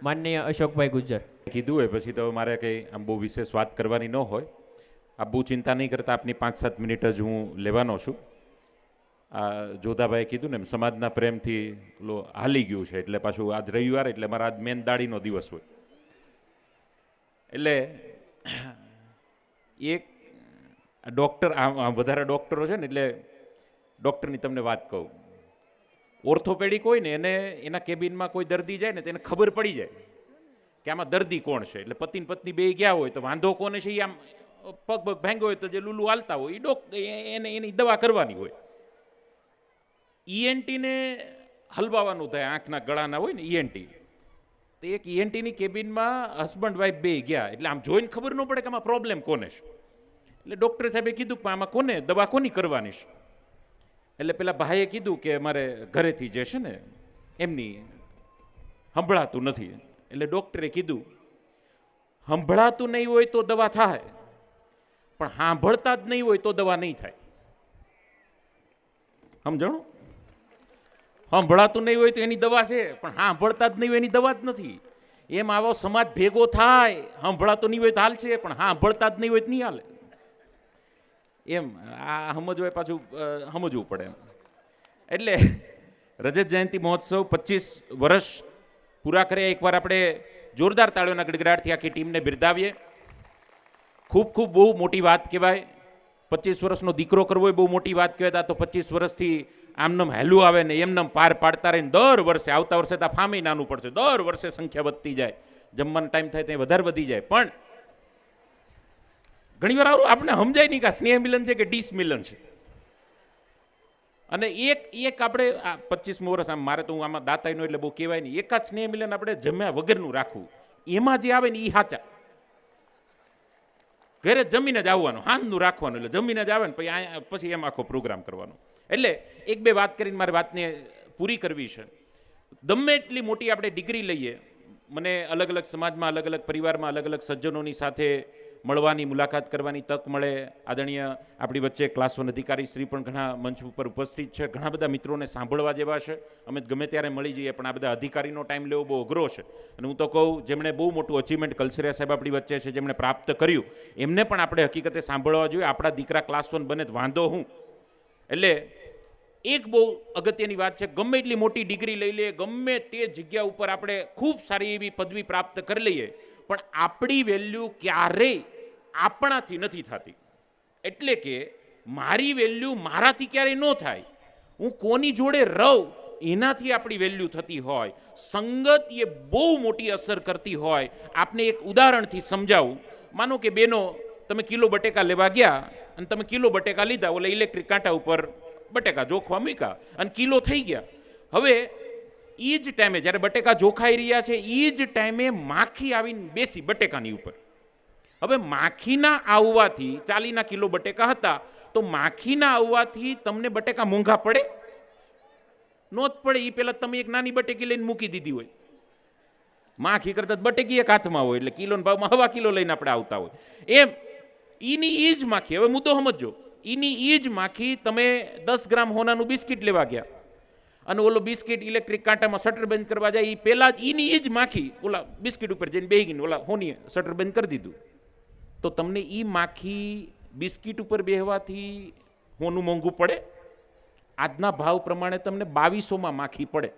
Speaker 1: માનનીય અશોકભાઈ ગુજ્જર.
Speaker 5: કીધું હોય પછી તો મારે કંઈ આમ બહુ વિશેષ વાત કરવાની ન હોય. આપ બહુ ચિંતા નહીં કરતા, આપની 5-7 મિનિટ જ હું લેવાનો છું. આ જોધાભાઈએ કીધું ને સમાજના પ્રેમથી હાલી ગયું છે, એટલે પાછું આજ રવિવાર એટલે મારા આજ મેન દાડીનો દિવસ હોય. એટલે એક ડૉક્ટર, વધારે ડૉક્ટરો છે ને, એટલે ડૉક્ટરની તમને વાત કહું. ઓર્થોપેડિક હોય ને એને એના કેબિનમાં કોઈ દર્દી જાય ને તેને ખબર પડી જાય કે આમાં દર્દી કોણ છે. એટલે પતિ ને પત્ની બે ગયા હોય તો વાંધો કોને છે, એ આમ પગ ભાંગ્યો હોય તો જે લૂલું હાલતા હોય એને એની દવા કરવાની હોય. ઈએનટીને હલવાવાનું થાય, આંખના ગળાના હોય ને ઈએનટી, તો એક ઈએનટીની કેબિનમાં હસબન્ડ વાઈફ બે ગયા, એટલે આમ જોઈને ખબર ન પડે કે આમાં પ્રોબ્લેમ કોને છે. એટલે ડૉક્ટર સાહેબે કીધું કે આમાં કોને દવા કોની કરવાની છે. એટલે પેલા ભાઈએ કીધું કે અમારે ઘરેથી જે છે ને એમની સંભળાતું નથી. એટલે ડૉક્ટરે કીધું સંભળાતું નહીં હોય તો દવા થાય, પણ સાંભળતા જ નહીં હોય તો દવા નહીં થાય. સમજણું? સંભળાતું નહીં હોય તો એની દવા છે, પણ સાંભળતા જ નહીં હોય એની દવા જ નથી. એમ આવો સમાજ ભેગો થાય, સંભળાતું નહીં હોય તો હાલ છે, પણ સાંભળતા જ નહીં હોય તો નહીં હાલે. એમ આ સમજવું પાછું સમજવું પડે. એટલે રજત જયંતિ મહોત્સવ 25 વર્ષ પૂરા કર્યા. એકવાર આપણે જોરદાર તાળીઓના ગડગડાટથી આખી ટીમને બિરદાવીએ. ખૂબ ખૂબ બહુ મોટી વાત કહેવાય. 25 વર્ષનો દીકરો કરવો એ બહુ મોટી વાત કહેવાય. તો 25 વર્ષથી આમનામ હેલું આવે ને એમનામ પાર પાડતા રહીને દર વર્ષે આવતા વર્ષે તો ફામી નાનું પડશે, દર વર્ષે સંખ્યા વધતી જાય, જમવાનો ટાઈમ થાય ત્યાં વધારે વધી જાય. પણ ઘણીવાર આપણે સમજાય નહીં કે આ સ્નેહ મિલન છે કે ડીસ મિલન છે. અને એક આપણે 25મું વર્ષ આમ મારે તો હું આમાં દાતાઈનો એટલે બહુ કહેવાય નહીં, એકાદ સ્નેહ મિલન આપણે જમ્યા વગરનું રાખવું, એમાં જે આવે ને એ સાચા. ઘરે જમીને જ આવવાનું, હાંજનું રાખવાનું, એટલે જમીને જ આવે ને પછી એમ આખો પ્રોગ્રામ કરવાનો. એટલે એક બે વાત કરીને મારી વાતને પૂરી કરવી છે. ગમે એટલી મોટી આપણે ડિગ્રી લઈએ, મને અલગ અલગ સમાજમાં, અલગ અલગ પરિવારમાં, અલગ અલગ સજ્જનોની સાથે મળવાની, મુલાકાત કરવાની તક મળે. આદરણીય આપણી વચ્ચે ક્લાસ 1 અધિકારી શ્રી પણ ઘણા મંચ ઉપર ઉપસ્થિત છે. ઘણા બધા મિત્રોને સાંભળવા જેવા છે. અમે ગમે ત્યારે મળી જઈએ, પણ આ બધા અધિકારીનો ટાઈમ લેવો બહુ અઘરો છે. અને હું તો કહું, જેમણે બહુ મોટું અચીવમેન્ટ કલસરિયા સાહેબ આપણી વચ્ચે છે, જેમણે પ્રાપ્ત કર્યું, એમને પણ આપણે હકીકતે સાંભળવા જોઈએ. આપણા દીકરા ક્લાસ 1 બને તો વાંધો હું. એટલે એક બહુ અગત્યની વાત છે, ગમે એટલી મોટી ડિગ્રી લઈ લઈએ, ગમે તે જગ્યા ઉપર આપણે ખૂબ સારી એવી પદવી પ્રાપ્ત કરી લઈએ, પણ આપણી વેલ્યુ ક્યારેય આપણાથી નથી થતી. એટલે કે મારી વેલ્યુ મારાથી ક્યારેય ન થાય, હું કોની જોડે રહું એનાથી આપણી વેલ્યુ થતી હોય. સંગત એ બહુ મોટી અસર કરતી હોય. આપને એક ઉદાહરણથી સમજાવું. માનો કે બેનો, તમે કિલો બટેકા લેવા ગયા અને તમે કિલો બટેકા લીધા, ઓલા ઇલેક્ટ્રિક કાંટા ઉપર બટેકા જોખવા મૂક્યા અને કિલો થઈ ગયા. હવે એ જ ટાઈમે જ્યારે બટેકા જોખાઈ રહ્યા છે, એ જ ટાઈમે માખી આવીને બેસી બટેકાની ઉપર. હવે માખીના આવવાથી 40 કિલો બટેકા હતા, તો માખીના આવવાથી તમને બટેકા મોંઘા પડે? નો જ પડે. એ પહેલાં તમે એક નાની બટેકી લઈને મૂકી દીધી હોય. માખી કરતા બટેકી એક હાથમાં હોય, એટલે કિલોના ભાવમાં 1/2 કિલો લઈને આપણે આવતા હોય. એમ એની એ જ માખી, હવે મુદ્દો સમજો, એની એ જ માખી તમે 10 ગ્રામ હોનાનું બિસ્કિટ લેવા ગયા અને ઓલો બિસ્કિટ ઇલેક્ટ્રિક કાંટામાં શટર બંધ કરવા જાય, એ પહેલા જ એની એ જ માખી ઓલા બિસ્કિટ ઉપર જઈને બેહી ગઈને ઓલા હોની શટર બંધ કરી દીધું, તો તમને એ માખી બિસ્કિટ ઉપર બેહવાથી હોનું મોંઘું પડે? આજના ભાવ પ્રમાણે તમને 2200માં માખી પડે.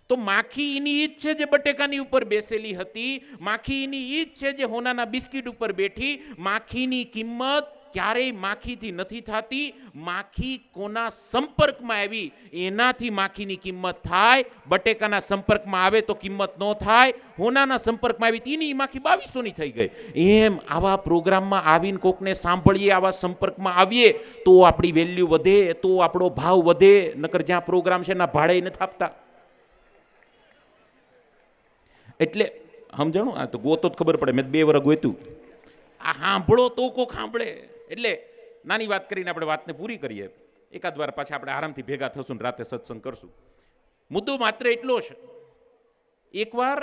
Speaker 5: તો માખી એની ઈ જ છે જે બટેકાની ઉપર બેસેલી હતી, માખી એની ઈ જ છે જે હોનાના બિસ્કિટ ઉપર બેઠી. માખીની કિંમત ક્યારેય માખીથી નથી થતી. માખી કોના સંપર્કમાં આવી એનાથી માખીની કિંમત થાય. બટેકાના સંપર્કમાં આવે તો કિંમત ન થાય. હોનાના સંપર્કમાં આવી તેની માખી 2200ની થઈ ગઈ. એમ આવા પ્રોગ્રામમાં આવીને કોકને સાંભળીએ, આવા સંપર્કમાં આવીએ તો આપણી વેલ્યુ વધે, તો આપણો ભાવ વધે. નકર જ્યાં પ્રોગ્રામ છે એના ભાડે નથી આપતા. એટલે સમજાણું, આ તો ગોતો જ ખબર પડે. મેં 2 વર્ષ ગોતું. આ સાંભળો તો કોક સાંભળે. એટલે નાની વાત કરીને આપણે વાતને પૂરી કરીએ. એકાદ વાર પાછા આપણે આરામથી ભેગા થશું ને રાતે સત્સંગ કરશું. મુદ્દો માત્ર એટલો છે, એકવાર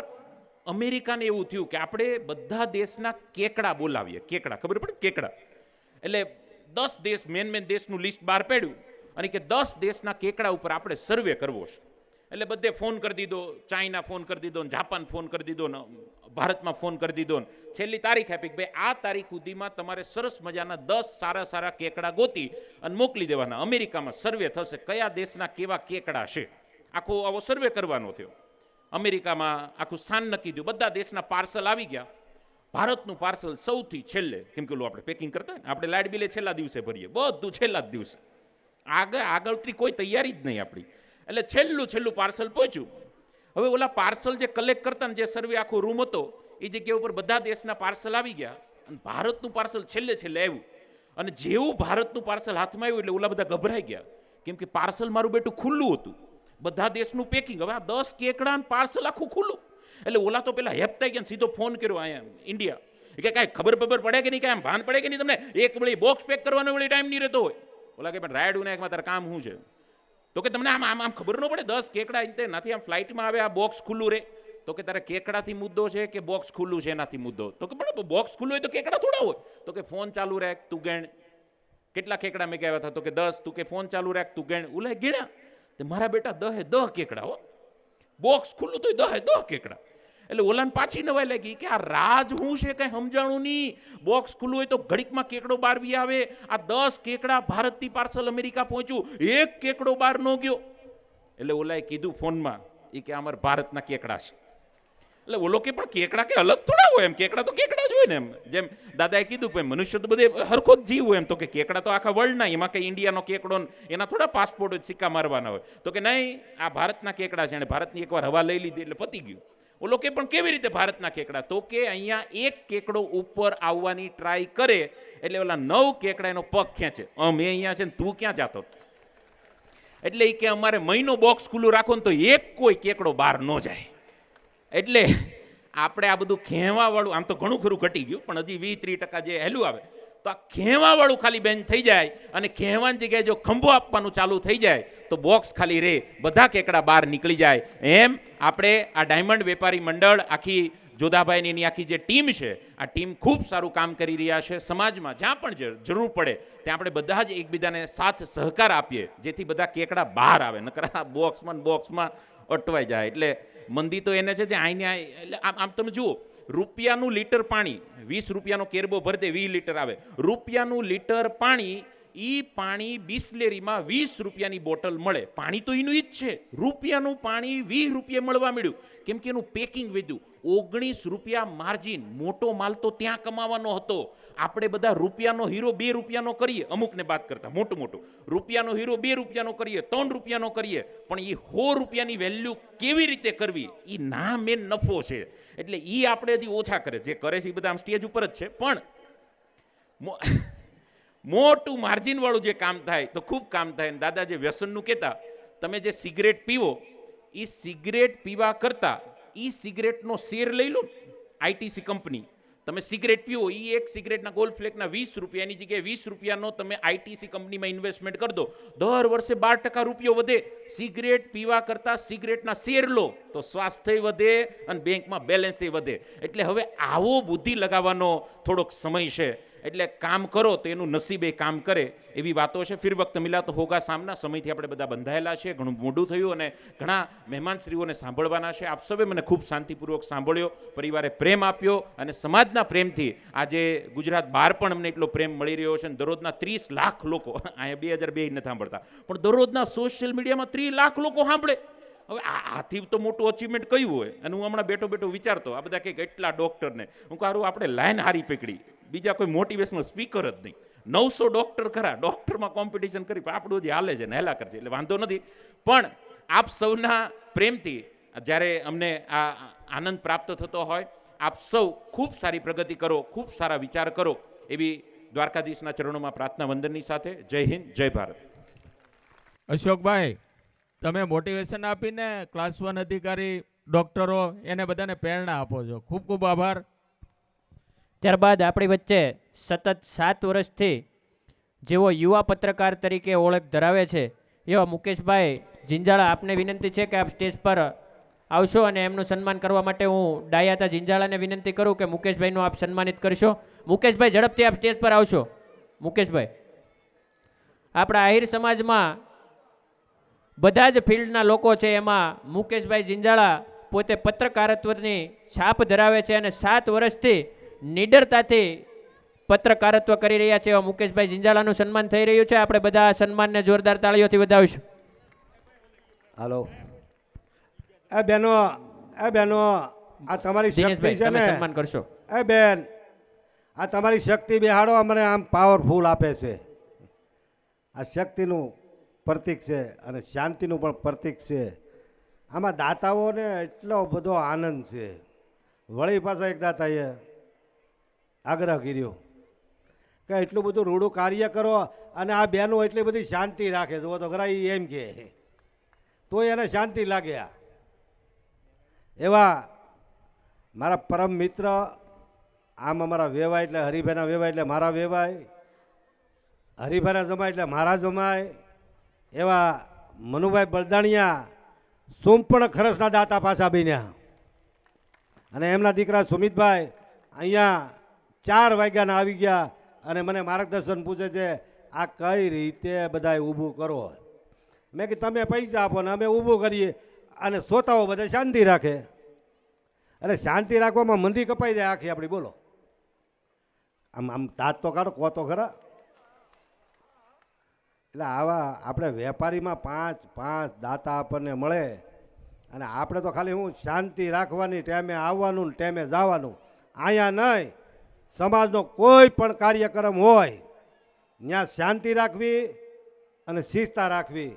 Speaker 5: અમેરિકાને એવું થયું કે આપણે બધા દેશના કેકડા બોલાવીએ. કેકડા ખબર પડે? કેકડા એટલે 10 દેશ, મેન દેશનું લિસ્ટ બહાર પાડ્યું અને કે 10 દેશના કેકડા ઉપર આપણે સર્વે કરવો છે. એટલે બધે ફોન કરી દીધો, ચાઇના ફોન કરી દીધો, જાપાન ફોન કરી દીધો, ને ભારતમાં ફોન કરી દીધો. છેલ્લી તારીખ આપી કે ભાઈ આ તારીખ સુધીમાં તમારે સરસ મજાના 10 સારા કેકડા ગોતી અને મોકલી દેવાના. અમેરિકામાં સર્વે થશે કયા દેશના કેવા કેકડા છે. આખો આવો સર્વે કરવાનો થયો. અમેરિકામાં આખું સ્થાન નક્કી થયું. બધા દેશના પાર્સલ આવી ગયા. ભારતનું પાર્સલ સૌથી છેલ્લે, કેમ કે આપણે પેકિંગ કરતા ને, આપણે લાઇટ બિલે છેલ્લા દિવસે ભરીએ, બધું છેલ્લા જ દિવસે. આગળથી કોઈ તૈયારી જ નહીં આપણી. એટલે છેલ્લું પાર્સલ પહોંચ્યું. હવે ઓલા પાર્સલ જે કલેક્ટ કરતા ને, જે સર્વે આખો રૂમ હતો, એ જગ્યા ઉપર બધા દેશના પાર્સલ આવી ગયા અને ભારતનું પાર્સલ છેલ્લે આવ્યું. અને જેવું ભારતનું પાર્સલ હાથમાં આવ્યું એટલે ઓલા બધા ગભરાઈ ગયા, કેમ કે પાર્સલ મારું બેટું ખુલ્લું હતું, બધા દેશનું પેકિંગ. હવે આ 10 કેકડા પાર્સલ આખું ખુલ્લું. એટલે ઓલા તો પેલા હેપતાઈ ગયા, સીધો ફોન કર્યો અહીંયા ઇન્ડિયા કે કાંઈ ખબર પડે કે નહીં, કાંઈ ભાન પડે કે નહીં તમને? એક વળી બોક્સ પેક કરવાનો વળી ટાઈમ નહીં રહેતો હોય. ઓલા કે પણ રાયડું ને તારે કામ શું છે? તો કે તમને આમ ખબર ન પડે? 10 કેકડા નથી આમ ફ્લાઇટમાં આવે, આ બોક્સ ખુલ્લું રહે. તો કે તારે કેકડાથી મુદ્દો છે કે બોક્સ ખુલ્લું છે એનાથી મુદ્દો? તો કે પણ બોક્સ ખુલ્લું હોય તો કેકડા થોડા હોય. તો કે ફોન ચાલુ રાખ, તું ગણ કેટલા કેકડા મેં કહેવા હતા. તો કે 10. તું કે ફોન ચાલુ રાખ, તું ગણ. ઓલા ગણ્યા તો મારા બેટા 10 કેકડા હો. બોક્સ ખુલ્લું તો 10 કેકડા. એટલે ઓલાને પાછી નવાઈ લાગી કે આ રાજ શું છે, કઈ સમજાણું નહીં. બોક્સ ખુલ્લું હોય તો ઘડીકમાં કેકડો બારવી આવે. આ 10 કેકડા ભારતથી પાર્સલ અમેરિકા પહોંચ્યું, 1 કેકડો બહાર ન ગયો. એટલે ઓલાએ કીધું ફોનમાં, એ કે અમારા ભારતના કેકડા છે. એટલે ઓલો કે પણ કેકડા કે અલગ થોડા હોય એમ, કેકડા તો કેકડા જ હોય ને એમ. જેમ દાદાએ કીધું કે મનુષ્ય તો બધે હરખો જ જીવ હોય એમ, તો કે કેકડા તો આખા વર્લ્ડના, એમાં કઈ ઇન્ડિયાનો કેકડો એના થોડા પાસપોર્ટ હોય સિક્કા મારવાના હોય. તો કે નહીં, આ ભારતના કેકડા છે અને ભારતની એકવાર હવા લઈ લીધી એટલે પતી ગયું. ઓલો કે પણ કેવી રીતે ભારતના કેકડા? તો કે અહીંયા એક કેકડો ઉપર આવવાની ટ્રાય કરે એટલે ઓલા 9 કેકડા એનો પગ ખેંચે, મેં અહીંયા છે ને તું ક્યાં જાતો? એટલે એ કે અમારે મહિનો બોક્સ ખુલ્લું રાખો ને તો એક કોઈ કેકડો બહાર ન જાય. એટલે આપણે આ બધું ખેવાવાળું, આમ તો ઘણું ખરું ઘટી ગયું પણ હજી 20-30% જે હેલું આવે, તો આ ખેવાવાળું ખાલી બેન થઈ જાય અને ખેવાની જગ્યાએ જો ખંભો આપવાનું ચાલુ થઈ જાય તો બોક્સ ખાલી રહે, બધા કેકડા બહાર નીકળી જાય. એમ આપણે આ ડાયમંડ વેપારી મંડળ, આખી જોધાભાઈની એની આખી જે ટીમ છે, આ ટીમ ખૂબ સારું કામ કરી રહ્યા છે. સમાજમાં જ્યાં પણ જરૂર પડે ત્યાં આપણે બધા જ એકબીજાને સાથ સહકાર આપીએ જેથી બધા કેકડા બહાર આવે, નકર આ બોક્સમાં અટવાઈ જાય. એટલે મંદી તો એને છે જે આઈને એટલે આમ તમે જુઓ, રૂપિયાનું લીટર પાણી, 20 રૂપિયાનો કેરબો ભરી દે 20 લીટર આવે, રૂપિયાનું લીટર પાણી, ઈ પાણી બિસ્લેરીમાં 20 રૂપિયાની બોટલ મળે. પાણી તો એનું ઈ જ છે, રૂપિયાનું પાણી 20 રૂપિયા મળવા મળ્યું કેમ કે એનું પેકિંગ વધ્યું. 19 રૂપિયા માર્જિન, મોટો માલ તો ત્યાં કમાવાનો હતો. આપણે બધા રૂપિયાનો હીરો 2 રૂપિયાનો કરીએ, અમુકને બાદ કરતા મોટું રૂપિયાનો હીરો 2 રૂપિયાનો કરીએ, 3 રૂપિયાનો કરીએ, પણ એ 100 રૂપિયાની વેલ્યુ કેવી રીતે કરવી એ ના મેન નફો છે. એટલે એ આપણે હજી ઓછા કરે, જે કરે છે એ બધા આમ સ્ટેજ ઉપર જ છે, પણ મોટું માર્જિન વાળું જે કામ થાય તો ખૂબ કામ થાય. દાદા જે વ્યસનનું કહેતા, તમે જે સિગરેટ પીવો એ સિગરેટ પીવા કરતા એ સિગરેટનો શેર લઈ લો, આઈટીસી કંપની, તમે સિગરેટ પીવો એ એક સિગરેટના ગોલ્ડ ફ્લેકના 20 રૂપિયાની જગ્યાએ 20 રૂપિયાનો તમે આઈટીસી કંપનીમાં ઇન્વેસ્ટમેન્ટ કરી દો, દર વર્ષે 12% રૂપિયો વધે. સિગરેટ પીવા કરતા સિગરેટના શેર લો તો સ્વાસ્થ્ય વધે અને બેંકમાં બેલેન્સ વધે. એટલે હવે આવો બુદ્ધિ લગાવવાનો થોડોક સમય છે. એટલે કામ કરો તો એનું નસીબે કામ કરે, એવી વાતો છે. ફિર વક્ત મિલા તો હોગા સામના. સમયથી આપણે બધા બંધાયેલા છે, ઘણું મોડું થયું અને ઘણા મહેમાનશ્રીઓને સાંભળવાના છે. આપ સૌએ મને ખૂબ શાંતિપૂર્વક સાંભળ્યો, પરિવારે પ્રેમ આપ્યો અને સમાજના પ્રેમથી આજે ગુજરાત બહાર પણ અમને એટલો પ્રેમ મળી રહ્યો છે. દરરોજના 30 લાખ લોકો, અહીંયા 2002 નથી સાંભળતા, પણ દરરોજના સોશિયલ મીડિયામાં 30 લાખ લોકો સાંભળે. હવે આથી તો મોટું અચીવમેન્ટ કયું હોય? અને હું હમણાં બેઠો વિચારતો, આ બધા કંઈક એટલા ડૉક્ટરને, હું કહું આપણે લાઈન હારી પકડી, બીજા કોઈ મોટિવેશનલ સ્પીકર જ નહીં. 900 ડૉક્ટર ખરા, ડૉક્ટરમાં કોમ્પિટિશન કરી પણ આપણું જે હાલે છે ને હેલા કરશે, એટલે વાંધો નથી. પણ આપ સૌના પ્રેમથી જ્યારે અમને આ આનંદ પ્રાપ્ત થતો હોય, આપ સૌ ખૂબ સારી પ્રગતિ કરો, ખૂબ સારા વિચાર કરો, એવી દ્વારકાધીશના ચરણોમાં પ્રાર્થના વંદનની સાથે જય હિન્દ, જય ભારત.
Speaker 3: અશોકભાઈ, તમે મોટિવેશન આપીને ક્લાસ 1 અધિકારી ડોક્ટરો એને બધાને પ્રેરણા આપો છો, ખૂબ ખૂબ આભાર.
Speaker 1: ત્યારબાદ આપણી વચ્ચે સતત 7 વર્ષથી જેઓ યુવા પત્રકાર તરીકે ઓળખ ધરાવે છે એવા મુકેશભાઈ જિંજાળા, આપને વિનંતી છે કે આપ સ્ટેજ પર આવશો અને એમનું સન્માન કરવા માટે હું ડાયાતા જિંજાળાને વિનંતી કરું કે મુકેશભાઈનું આપ સન્માનિત કરશો. મુકેશભાઈ ઝડપથી આપ સ્ટેજ પર આવશો. મુકેશભાઈ, આપણા આહિર સમાજમાં બધા જ ફિલ્ડના લોકો છે, એમાં મુકેશભાઈ જિંજાળા પોતે પત્રકારત્વની છાપ ધરાવે છે અને 7 વર્ષથી નિડરતાથી પત્રકારત્વ કરી રહ્યા છે. એવા મુકેશભાઈ જિંજાળાનું સન્માન થઈ રહ્યું છે. આપણે બધા આ સન્માનને જોરદાર તાળીઓથી વધાવીશું.
Speaker 2: હાલો, એ બેનો આ તમારી શક્તિ છે ને,
Speaker 1: સન્માન કરશો.
Speaker 2: એ બેન, આ તમારી શક્તિ બેહાડો, અમને આમ પાવરફુલ આપે છે. આ શક્તિનું પ્રતીક છે અને શાંતિનું પણ પ્રતીક છે. આમાં દાતાઓને એટલો બધો આનંદ છે. વળી પાછા એક દાતાએ આગ્રહ કર્યો કે એટલું બધું રૂડું કાર્ય કરો અને આ બહેનો એટલી બધી શાંતિ રાખે. જુઓ તો ખરા, એમ કે તોય એને શાંતિ લાગે. એવા મારા પરમ મિત્ર, આમ અમારા વેવાય એટલે હરિભાઈના વેવાય એટલે મારા વેવાય, હરિભાઈના જમાય એટલે મારા જમાય, એવા મનુભાઈ બળદાણિયા સોમપણ ખરસના દાતા પાછા બન્યા. અને એમના દીકરા સુમિતભાઈ અહીંયા 4 વાગ્યાના આવી ગયા અને મને માર્ગદર્શન પૂછે છે આ કઈ રીતે બધાય ઊભું કરો. મેં કે તમે પૈસા આપો ને અમે ઊભું કરીએ અને શ્રોતાઓ બધા શાંતિ રાખે. અને શાંતિ રાખવામાં મંદી કપાઈ જાય આખી આપણી. બોલો, આમ તાજ તો કાઢો, કહો તો ખરા. એટલે આવા આપણે વેપારીમાં 5 દાતા આપણને મળે અને આપણે તો ખાલી હું શાંતિ રાખવાની, ટાઈમે આવવાનું ને ટાઈમે જવાનું. અહીંયા નહીં, સમાજનો કોઈ પણ કાર્યક્રમ હોય ત્યાં શાંતિ રાખવી અને શિસ્તતા રાખવી.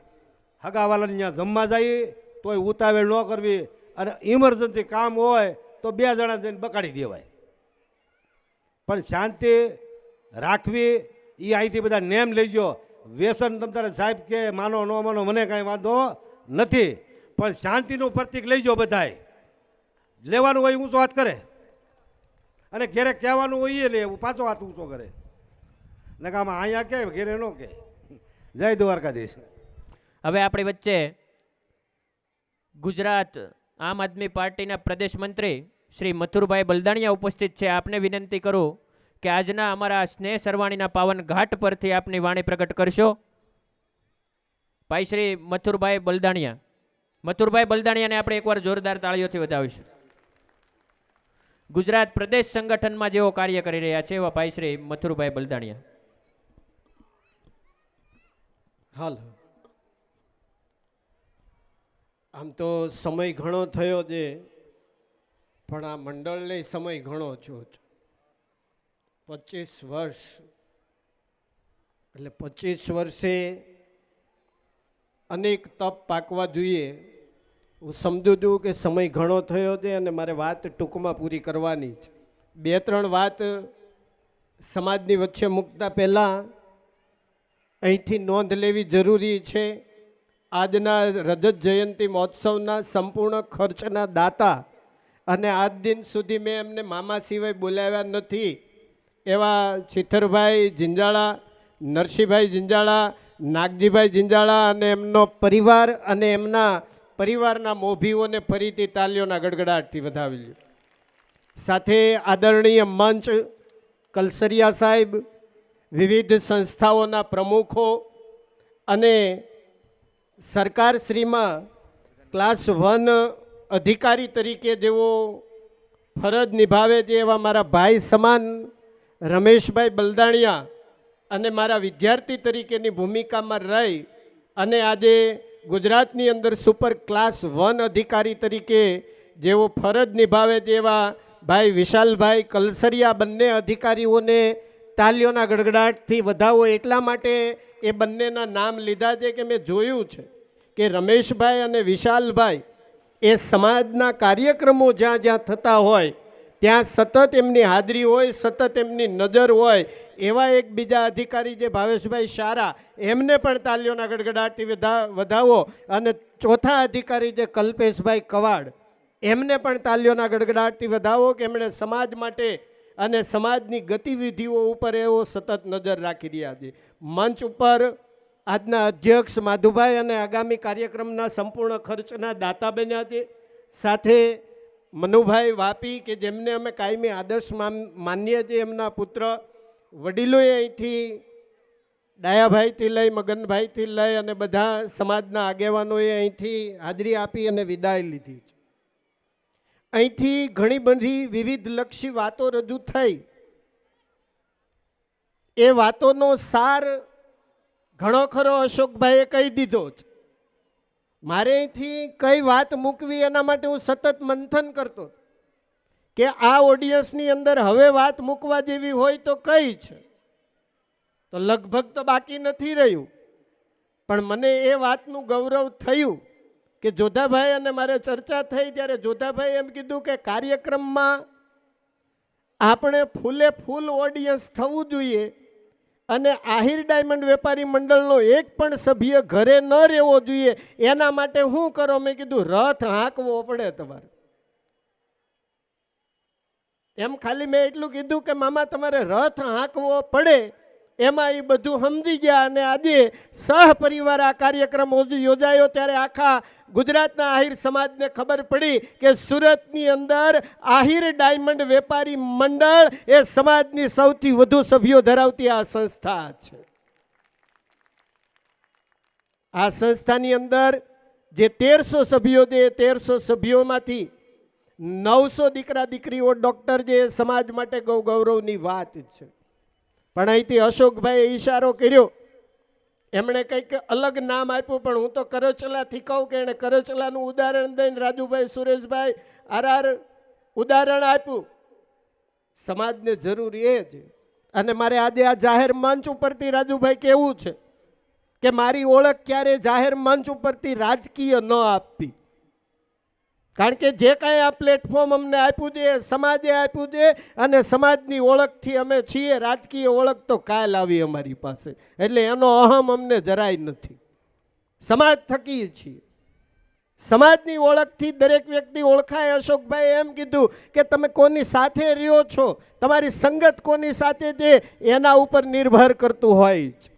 Speaker 2: હગાવાલાને ત્યાં જમવા જઈએ તોય ઉતાવળ ન કરવી, અને ઇમરજન્સી કામ હોય તો 2 જણા જઈને બકાડી દેવાય. પણ શાંતિ રાખવી એ અહીંથી બધા નેમ લઈ ગયો. વ્યસન તમ તારે સાહેબ કે માનો ન માનો મને કાંઈ વાંધો નથી, પણ શાંતિનું પ્રતિક લઈ જાઓ. બધાય લેવાનું હોય ઊંચો હાથ કરે, અને ઘેરે કહેવાનું હોય એ લે પાછો હાથ ઊંચો કરે. ને કે આમાં અહીંયા કે ઘેરે ન કે. જય દ્વારકાધીશ.
Speaker 1: હવે આપણી વચ્ચે ગુજરાત આમ આદમી પાર્ટીના પ્રદેશ મંત્રી શ્રી મથુરભાઈ બલદાણિયા ઉપસ્થિત છે. આપને વિનંતી કરું કે આજના અમારા સ્નેહ સરવાણીના પાવન ઘાટ પરથી આપની વાણી પ્રગટ કરશો. ભાઈ શ્રી મથુરભાઈ બલદાણિયા. મથુરભાઈ બલદાણિયાને આપણે એકવાર જોરદાર તાળીઓથી વધાવીશું. ગુજરાત પ્રદેશ સંગઠનમાં જેઓ કાર્ય કરી રહ્યા છે એવા ભાઈ શ્રી મથુરભાઈ બલદાણિયા.
Speaker 6: હાલ આમ તો સમય ઘણો થયો છે, પણ આ મંડળને સમય ઘણો થયો છે. 25 વર્ષ એટલે 25 વર્ષે અનેક તપ પાકવા જોઈએ. હું સમજું છું કે સમય ઘણો થયો છે અને મારે વાત ટૂંકમાં પૂરી કરવાની છે. 2-3 વાત સમાજની વચ્ચે મૂકતા પહેલાં અહીંથી નોંધ લેવી જરૂરી છે. આજના રજત જયંતિ મહોત્સવના સંપૂર્ણ ખર્ચના દાતા, અને આજ દિન સુધી મેં એમને મામા સિવાય બોલાવ્યા નથી એવા ચિત્તરભાઈ જિંજાળા, નરસિંહભાઈ જિંજાળા, નાગજીભાઈ જિંજાળા અને એમનો પરિવાર અને એમના પરિવારના મોભીઓને ફરીથી તાલીઓના ગડગડાટથી વધાવી લ્યો. સાથે આદરણીય મંચ કલસરિયા સાહેબ, વિવિધ સંસ્થાઓના પ્રમુખો અને સરકારશ્રીમાં ક્લાસ 1 અધિકારી તરીકે જેઓ ફરજ નિભાવે છે એવા મારા ભાઈ સમાન રમેશભાઈ બલદાણિયા અને મારા વિદ્યાર્થી તરીકેની ભૂમિકામાં રહી અને આજે ગુજરાતની અંદર સુપર ક્લાસ 1 અધિકારી તરીકે જેઓ ફરજ નિભાવે છે એવા ભાઈ વિશાલભાઈ કલસરિયા, બંને અધિકારીઓને તાલીઓના ગડગડાટથી વધાવો. એટલા માટે એ બંનેના નામ લીધા છે કે મેં જોયું છે કે રમેશભાઈ અને વિશાલભાઈ એ સમાજના કાર્યક્રમો જ્યાં જ્યાં થતા હોય ત્યાં સતત એમની હાજરી હોય, સતત એમની નજર હોય. એવા એક બીજા અધિકારી જે ભાવેશભાઈ શારા, એમને પણ તાલીઓના ગડગડાટથી વધાવો. અને ચોથા અધિકારી જે કલ્પેશભાઈ કવાડ, એમને પણ તાલીઓના ગડગડાટથી વધાવો કે એમણે સમાજ માટે અને સમાજની ગતિવિધિઓ ઉપર એવો સતત નજર રાખી રહ્યા છે. મંચ ઉપર આજના અધ્યક્ષ માધુભાઈ અને આગામી કાર્યક્રમના સંપૂર્ણ ખર્ચના દાતા બન્યા છે. સાથે મનુભાઈ વાપી કે જેમને અમે કાયમી આદર્શ માનીએ છીએ, એમના પુત્ર વડીલોએ અહીંથી ડાયાભાઈથી લઈ મગનભાઈથી લઈ અને બધા સમાજના આગેવાનોએ અહીંથી હાજરી આપી અને વિદાય લીધી છે. અહીંથી ઘણી બધી વિવિધલક્ષી વાતો રજૂ થઈ. એ વાતોનો સાર ઘણો ખરો અશોકભાઈએ કહી દીધો છે. મારે અહીંથી કઈ વાત મૂકવી એના માટે હું સતત મંથન કરતો કે આ ઓડિયન્સની અંદર હવે વાત મૂકવા જેવી હોય તો કઈ છે, તો લગભગ તો બાકી નથી રહ્યું. પણ મને એ વાતનું ગૌરવ થયું કે જોધાભાઈ અને મારે ચર્ચા થઈ ત્યારે જોધાભાઈ એમ કીધું કે કાર્યક્રમમાં આપણે ફૂલે ફૂલ ઓડિયન્સ થવું જોઈએ અને આહિર ડાયમંડ વેપારી મંડળનો એક પણ સભ્ય ઘરે ન રહેવો જોઈએ. એના માટે શું કરો? મેં કીધું રથ હાંકવો પડે તમારે. એમ ખાલી મેં એટલું કીધું કે મામા તમારે રથ હાંકવો પડે. એમાં એ બધું સમજી ગયા અને આજે સહપરિવાર આ કાર્યક્રમ યોજાયો ત્યારે આખા ગુજરાતના આહિર સમાજને ખબર પડી કે સુરતની અંદર આહિર ડાયમંડ વેપારી મંડળ એ સમાજની સૌથી વધુ સભ્યો ધરાવતી આ સંસ્થા છે. આ સંસ્થાની અંદર જે 1300 સભ્યો છે, 1300 સભ્યોમાંથી 900 દીકરા દીકરીઓ ડૉક્ટર જે સમાજ માટે ગૌરવની વાત છે. પણ અહીંથી અશોકભાઈએ ઈશારો કર્યો એમણે કંઈક અલગ નામ આપ્યું, પણ હું તો કરચલાથી કહું કે એણે કરચલાનું ઉદાહરણ દઈને રાજુભાઈ સુરેશભાઈ આર ઉદાહરણ આપ્યું. સમાજને જરૂર એ જ. અને મારે આજે આ જાહેર મંચ ઉપરથી રાજુભાઈ કહેવું છે કે મારી ઓળખ ક્યારે જાહેર મંચ ઉપરથી રાજકીય ન આપવી. કારણ કે જે કાંઈ આ પ્લેટફોર્મ અમને આપ્યું છે એ સમાજે આપ્યું છે, અને સમાજની ઓળખથી અમે છીએ. રાજકીય ઓળખ તો કાલ આવી અમારી પાસે, એટલે એનો અહમ અમને જરાય નથી. સમાજ થકી છીએ. સમાજની ઓળખથી દરેક વ્યક્તિ ઓળખાય. અશોકભાઈ એમ કીધું કે તમે કોની સાથે રહ્યો છો, તમારી સંગત કોની સાથે છે એના ઉપર નિર્ભર કરતું હોય છે.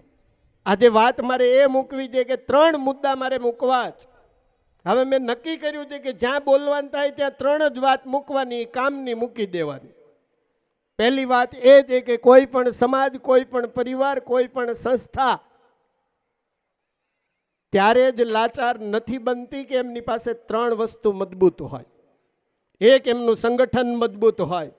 Speaker 6: આજે વાત મારે એ મૂકવી છે કે 3 મુદ્દા મારે મૂકવા છે. હવે મેં નક્કી કર્યું છે કે જ્યાં બોલવાનું થાય ત્યાં 3 જ વાત મૂકવાની, કામની મૂકી દેવાની. પહેલી વાત એ છે કે કોઈ પણ સમાજ, કોઈ પણ પરિવાર, કોઈ પણ સંસ્થા ત્યારે જ લાચાર નથી બનતી કે એમની પાસે 3 વસ્તુ મજબૂત હોય. એક એમનું સંગઠન મજબૂત હોય,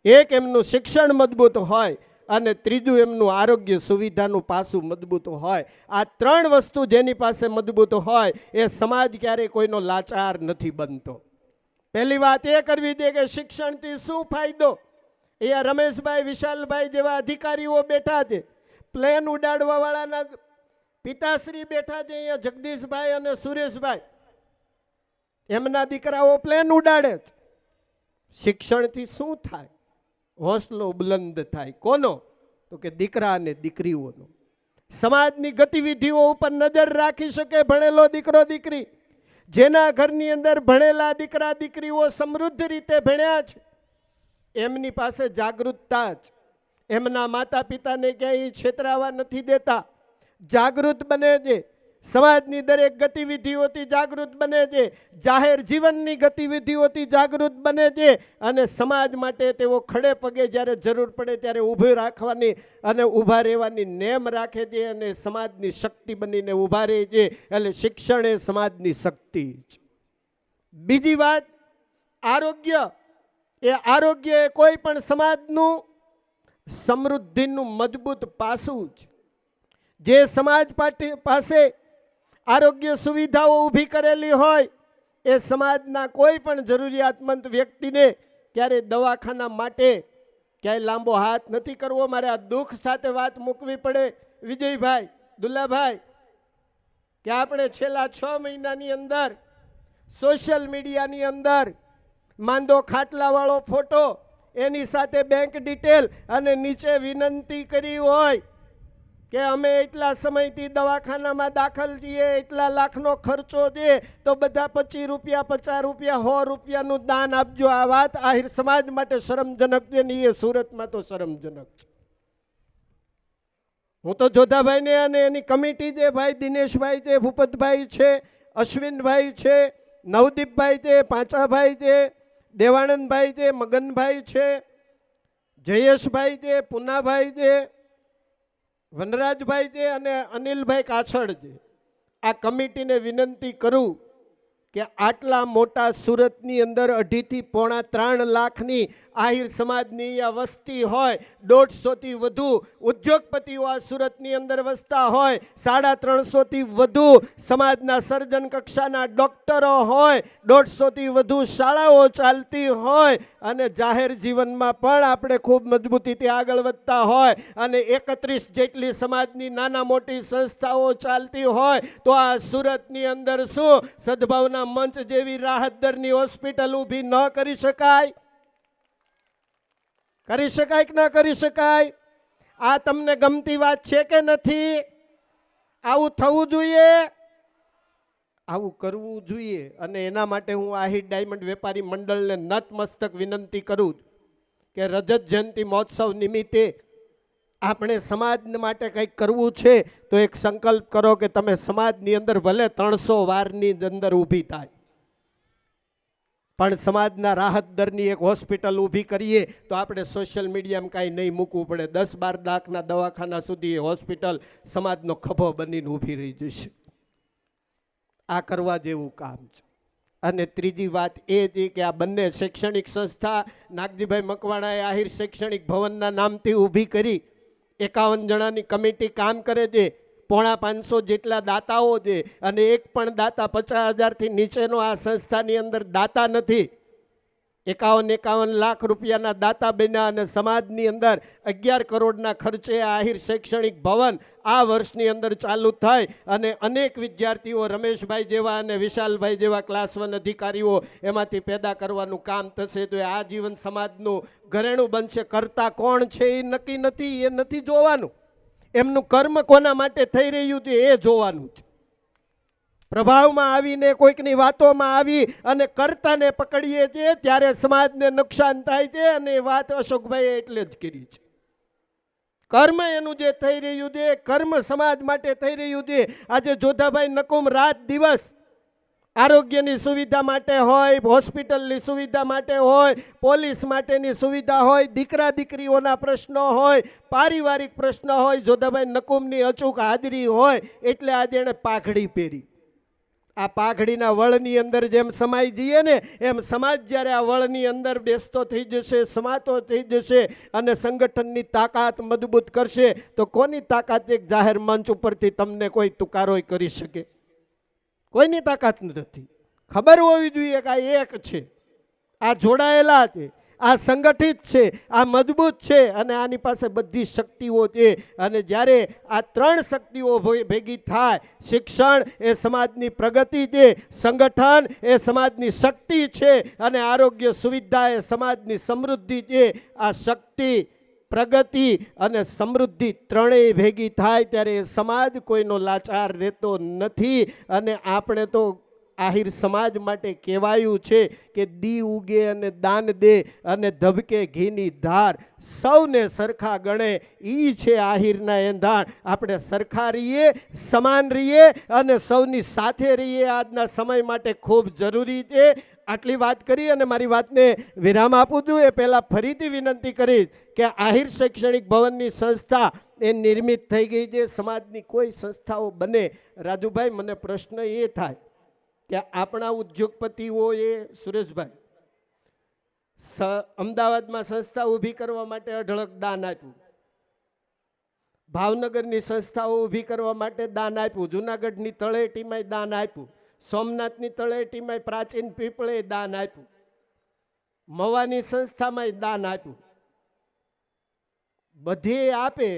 Speaker 6: એક એમનું શિક્ષણ મજબૂત હોય, અને ત્રીજું એમનું આરોગ્ય સુવિધાનું પાસું મજબૂત હોય. આ 3 વસ્તુ જેની પાસે મજબૂત હોય એ સમાજ ક્યારેય કોઈનો લાચાર નથી બનતો. પહેલી વાત એ કરવી છે કે શિક્ષણથી શું ફાયદો. અહીંયા રમેશભાઈ, વિશાલભાઈ જેવા અધિકારીઓ બેઠા છે, પ્લેન ઉડાડવા વાળાના પિતાશ્રી બેઠા છે અહીંયા, જગદીશભાઈ અને સુરેશભાઈ, એમના દીકરાઓ પ્લેન ઉડાડે છે. શિક્ષણથી શું થાય? હોસલો બુલંદ થાય. કોનો? તો કે દીકરા અને દીકરીઓનો. સમાજની ગતિવિધિઓ ઉપર નજર રાખી શકે ભણેલો દીકરો દીકરી. જેના ઘરની અંદર ભણેલા દીકરા દીકરીઓ સમૃદ્ધ રીતે ભણ્યા છે, એમની પાસે જાગૃતતા જ. એમના માતા પિતાને ક્યાંય છેતરાવા નથી દેતા, જાગૃત બને છે. સમાજની દરેક ગતિવિધિઓથી જાગૃત બને છે, જાહેર જીવનની ગતિવિધિઓથી જાગૃત બને છે, અને સમાજ માટે તેઓ ખડે પગે જ્યારે જરૂર પડે ત્યારે ઊભી રાખવાની અને ઊભા રહેવાની નેમ રાખે છે, અને સમાજની શક્તિ બનીને ઊભા રહે છે. એટલે શિક્ષણ એ સમાજની શક્તિ છે. બીજી વાત, આરોગ્ય. એ આરોગ્ય એ કોઈ પણ સમાજનું સમૃદ્ધિનું મજબૂત પાસું છે. જે સમાજ પાસે આરોગ્ય સુવિધાઓ ઊભી કરેલી હોય એ સમાજના કોઈ પણ જરૂરિયાતમંદ વ્યક્તિને ક્યારે દવાખાના માટે ક્યાંય લાંબો હાથ નથી કરવો. મારે આ દુઃખ સાથે વાત મૂકવી પડે વિજયભાઈ, દુલ્લાભાઈ, કે આપણે છેલ્લા 6 મહિનાની અંદર સોશિયલ મીડિયાની અંદર માંદો ખાટલાવાળો ફોટો, એની સાથે બેંક ડિટેલ અને નીચે વિનંતી કરી હોય કે અમે એટલા સમયથી દવાખાનામાં દાખલ છીએ, એટલા લાખનો ખર્ચો છે, તો બધા 25 રૂપિયા, 50 રૂપિયા, 100 રૂપિયાનું દાન આપજો. આ વાત આહિર સમાજ માટે શરમજનક છે ને એ સુરતમાં તો શરમજનક છે. હું તો જોધાભાઈને અને એની કમિટી છે, ભાઈ દિનેશભાઈ છે, ભૂપતભાઈ છે, અશ્વિનભાઈ છે, નવદીપભાઈ છે, પાંચાભાઈ છે, દેવાનંદભાઈ છે, મગનભાઈ છે, જયેશભાઈ છે, પુનાભાઈ છે, વનરાજભાઈ છે અને અનિલભાઈ કાછડ છે. આ કમિટીને વિનંતી કરું કે આટલા મોટા સુરતની અંદર 2.5 થી પોણા 3 લાખની આહિર સમાજની અહીંયા વસ્તી હોય, 150 થી વધુ ઉદ્યોગપતિઓ આ સુરતની અંદર વસતા હોય, 350 થી વધુ સમાજના સર્જન કક્ષાના ડોક્ટરો હોય, 150 થી વધુ શાળાઓ ચાલતી હોય, અને જાહેર જીવનમાં પણ આપણે ખૂબ મજબૂતીથી આગળ વધતા હોય, અને 31 જેટલી સમાજની નાના મોટી સંસ્થાઓ ચાલતી હોય, તો આ સુરતની અંદર શું સદભાવના મંચ જેવી રાહત દરની હોસ્પિટલ ઊભી ન કરી શકાય? કરી શકાય કે ન કરી શકાય? આ તમને ગમતી વાત છે કે નથી? આવું થવું જોઈએ, આવું કરવું જોઈએ. અને એના માટે હું આહિર ડાયમંડ વેપારી મંડળને નતમસ્તક વિનંતી કરું કે રજત જયંતિ મહોત્સવ નિમિત્તે આપણે સમાજ માટે કંઈક કરવું છે તો એક સંકલ્પ કરો કે તમે સમાજની અંદર ભલે 300 વારની અંદર ઊભી થાય, પણ સમાજના રાહત દરની એક હોસ્પિટલ ઊભી કરીએ તો આપણે સોશિયલ મીડિયામાં કાંઈ નહીં મૂકવું પડે. 10-12 લાખના દવાખાના સુધી એ હોસ્પિટલ સમાજનો ખભો બનીને ઊભી રહી જશે. આ કરવા જેવું કામ છે. અને ત્રીજી વાત એ છે કે આ બંને શૈક્ષણિક સંસ્થા નાગજીભાઈ મકવાણાએ આહિર શૈક્ષણિક ભવનના નામથી ઊભી કરી 51 જણાની કમિટી કામ કરે છે. 550 જેટલા દાતાઓ છે અને એક પણ દાતા 50,000થી નીચેનો આ સંસ્થાની અંદર દાતા નથી. 51 લાખ રૂપિયાના દાતા બન્યા અને સમાજની અંદર 11 કરોડના ખર્ચે આહિર શૈક્ષણિક ભવન આ વર્ષની અંદર ચાલુ થાય અને અનેક વિદ્યાર્થીઓ રમેશભાઈ જેવા અને વિશાલભાઈ જેવા ક્લાસ 1 અધિકારીઓ એમાંથી પેદા કરવાનું કામ થશે. તો આ જીવન સમાજનું ઘરેણું બનશે. કરતા કોણ છે એ નક્કી નથી, એ નથી જોવાનું. એમનું કર્મ કોના માટે થઈ રહ્યું છે એ જોવાનું છે. પ્રભાવમાં આવીને કોઈકની વાતોમાં આવી અને કર્તાને પકડીએ છીએ ત્યારે સમાજને નુકસાન થાય છે અને એ વાત અશોકભાઈએ એટલે જ કરી છે. કર્મ એનું જે થઈ રહ્યું છે, કર્મ સમાજ માટે થઈ રહ્યું છે. આજે જોધાભાઈ નકુમ રાત દિવસ આરોગ્યની સુવિધા માટે હોય, હોસ્પિટલની સુવિધા માટે હોય, પોલીસ માટેની સુવિધા હોય, દીકરા દીકરીઓના પ્રશ્નો હોય, પારિવારિક પ્રશ્નો હોય, જોધાભાઈ નકુમની અચૂક હાજરી હોય એટલે આજે એણે પાઘડી પહેરી. આ પાઘડીના વળની અંદર જેમ સમાઈ જઈએ ને એમ સમાજ જ્યારે આ વળની અંદર બેસતો થઈ જશે, સમાતો થઈ જશે અને સંગઠનની તાકાત મજબૂત કરશે તો કોની તાકાત એક જાહેર મંચ ઉપરથી તમને કોઈ તુકારોય કરી શકે? કોઈની તાકાત નથી. ખબર હોવી જોઈએ કે આ એક છે, આ જોડાયેલા છે, આ સંગઠિત છે, આ મજબૂત છે અને આની પાસે બધી શક્તિઓ છે. અને જ્યારે આ 3 શક્તિઓ ભેગી થાય, શિક્ષણ એ સમાજની પ્રગતિ છે, સંગઠન એ સમાજની શક્તિ છે અને આરોગ્ય સુવિધા એ સમાજની સમૃદ્ધિ છે. આ શક્તિ, પ્રગતિ અને સમૃદ્ધિ ત્રણેય ભેગી થાય ત્યારે એ સમાજ કોઈનો લાચાર રહેતો નથી. અને આપણે તો આહિર સમાજ માટે કહેવાયું છે કે દી ઉગે અને દાન દે અને ધબકે ઘીની ધાર, સૌને સરખા ગણે ઈ છે આહિરના એંધાણ. આપણે સરખા રહીએ, સમાન રહીએ અને સૌની સાથે રહીએ આજના સમય માટે ખૂબ જરૂરી છે. આટલી વાત કરી અને મારી વાતને વિરામ આપું છું. એ પહેલાં ફરીથી વિનંતી કરીશ કે આહિર શૈક્ષણિક ભવનની સંસ્થા એ નિર્મિત થઈ ગઈ છે. સમાજની કોઈ સંસ્થાઓ બને. રાજુભાઈ, મને પ્રશ્ન એ થાય કે આપણા ઉદ્યોગપતિઓએ, સુરેશભાઈ, અમદાવાદમાં સંસ્થા ઊભી કરવા માટે અઢળક દાન આપ્યું, ભાવનગરની સંસ્થાઓ ઊભી કરવા માટે દાન આપ્યું, જુનાગઢની તળેટીમાં દાન આપ્યું, સોમનાથની તળેટીમાં પ્રાચીન પીપળે દાન આપ્યું, મવાની સંસ્થામાં દાન આપ્યું. બધે આપે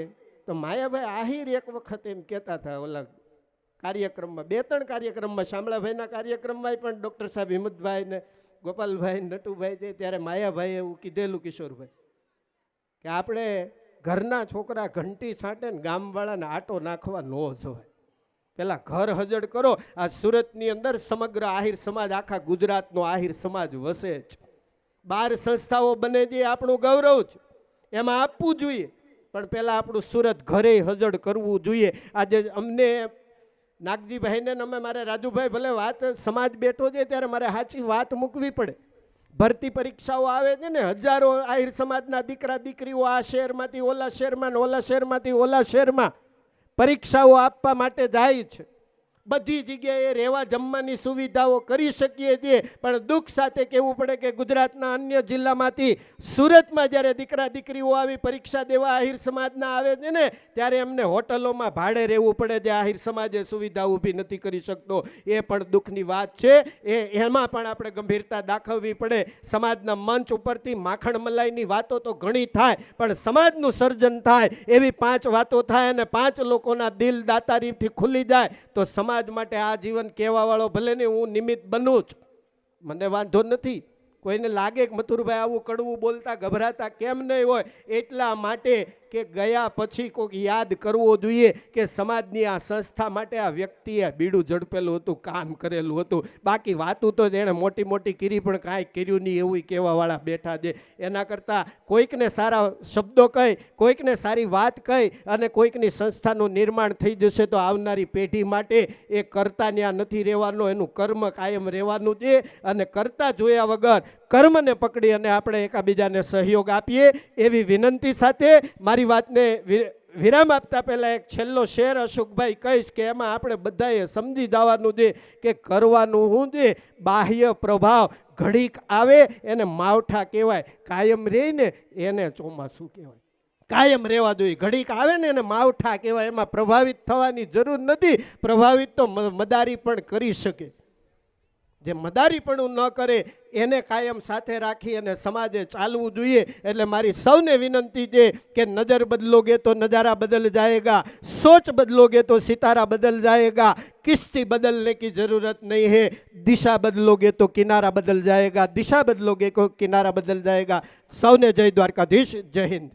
Speaker 6: તો માયાભાઈ આહિર એક વખત એમ કહેતા હતા ઓલા કાર્યક્રમમાં, 2-3 કાર્યક્રમમાં, શામળાભાઈના કાર્યક્રમમાં પણ ડૉક્ટર સાહેબ હિંમતભાઈ ને ગોપાલભાઈ નટુભાઈ છે ત્યારે માયાભાઈએ એવું કીધેલું, કિશોરભાઈ, કે આપણે ઘરના છોકરા ઘંટી છાંટે ને ગામવાળાને આટો નાખવા ન જવાય. પેલા ઘર હજડ કરો. આ સુરતની અંદર સમગ્ર આહિર સમાજ, આખા ગુજરાતનો આહિર સમાજ વસે છે. 12 સંસ્થાઓ બને છે, આપણું ગૌરવ છે, એમાં આપવું જોઈએ. પણ પહેલાં આપણું સુરત ઘરે હજડ કરવું જોઈએ. આજે અમને નાગજીભાઈને અમે, મારે રાજુભાઈ, ભલે વાત સમાજ બેઠો છે ત્યારે મારે સાચી વાત મૂકવી પડે. ભરતી પરીક્ષાઓ આવે છે ને, હજારો આહિર સમાજના દીકરા દીકરીઓ આ શહેરમાંથી ઓલા શહેરમાં, ઓલા શહેરમાંથી ઓલા શહેરમાં પરીક્ષાઓ આપવા માટે જાય છે. બધી જગ્યાએ રહેવા જમવાની સુવિધાઓ કરી શકીએ છીએ, પણ દુઃખ સાથે કહેવું પડે કે ગુજરાતના અન્ય જિલ્લામાંથી સુરતમાં જ્યારે દીકરા દીકરીઓ આવી પરીક્ષા દેવા આહિર સમાજના આવે છે ને ત્યારે એમને હોટલોમાં ભાડે રહેવું પડે છે. આહિર સમાજે સુવિધા ઊભી નથી કરી શકતો. એ પણ દુઃખની વાત છે. એમાં પણ આપણે ગંભીરતા દાખવવી પડે. સમાજના મંચ ઉપરથી માખણ મલાઈની વાતો તો ઘણી થાય, પણ સમાજનું સર્જન થાય એવી 5 વાતો થાય અને 5 લોકોના દિલ દાતારીથી ખુલી જાય તો સમાજ માટે આ જીવન કહેવા વાળો ભલે ને હું નિમિત્ત બનું જ, મને વાંધો નથી. કોઈને લાગે કે મથુરભાઈ આવું કડવું બોલતા ગભરાતા કેમ નહીં હોય, એટલા માટે કે ગયા પછી કોઈક યાદ કરવો જોઈએ કે સમાજની આ સંસ્થા માટે આ વ્યક્તિએ બીડું ઝડપેલું હતું, કામ કરેલું હતું. બાકી વાતું તો એણે મોટી મોટી કરી પણ કાંઈ કર્યું નહીં એવું કહેવાવાળા બેઠા છે. એના કરતાં કોઈકને સારા શબ્દો કહી, કોઈકને સારી વાત કહી અને કોઈકની સંસ્થાનું નિર્માણ થઈ જશે તો આવનારી પેઢી માટે એ કરતા ત્યાં નથી રહેવાનો, એનું કર્મ કાયમ રહેવાનું છે. અને કરતા જોયા વગર કર્મને પકડી અને આપણે એકાબીજાને સહયોગ આપીએ એવી વિનંતી સાથે મારી વાતને વિરામ આપતા પહેલાં એક છેલ્લો શેર અશોકભાઈ કહીશ કે એમાં આપણે બધાએ સમજી જવાનું છે કે કરવાનું શું છે. બાહ્ય પ્રભાવ ઘડીક આવે એને માવઠા કહેવાય, કાયમ રહીને એને ચોમાસું કહેવાય. કાયમ રહેવા જોઈએ. ઘડીક આવે ને એને માવઠા કહેવાય, એમાં પ્રભાવિત થવાની જરૂર નથી. પ્રભાવિત તો મદારી પણ કરી શકે. જે મદારીપણું ન કરે એને કાયમ સાથે રાખી અને સમાજે ચાલવું જોઈએ. એટલે મારી સૌને વિનંતી છે કે નજર બદલોગે તો નજારા બદલ જાएगा, सोच बदलोगे तो सितारा बदल जाएगा, किश्ती बदलने की ज़रूरत नहीं है, दिशा बदलोगे तो किनारा बदल जाएगा, दिशा बदलोगे तो किनारा बदल जाएगा. સૌને જય દ્વારકાધીશ, જય હિન્દ.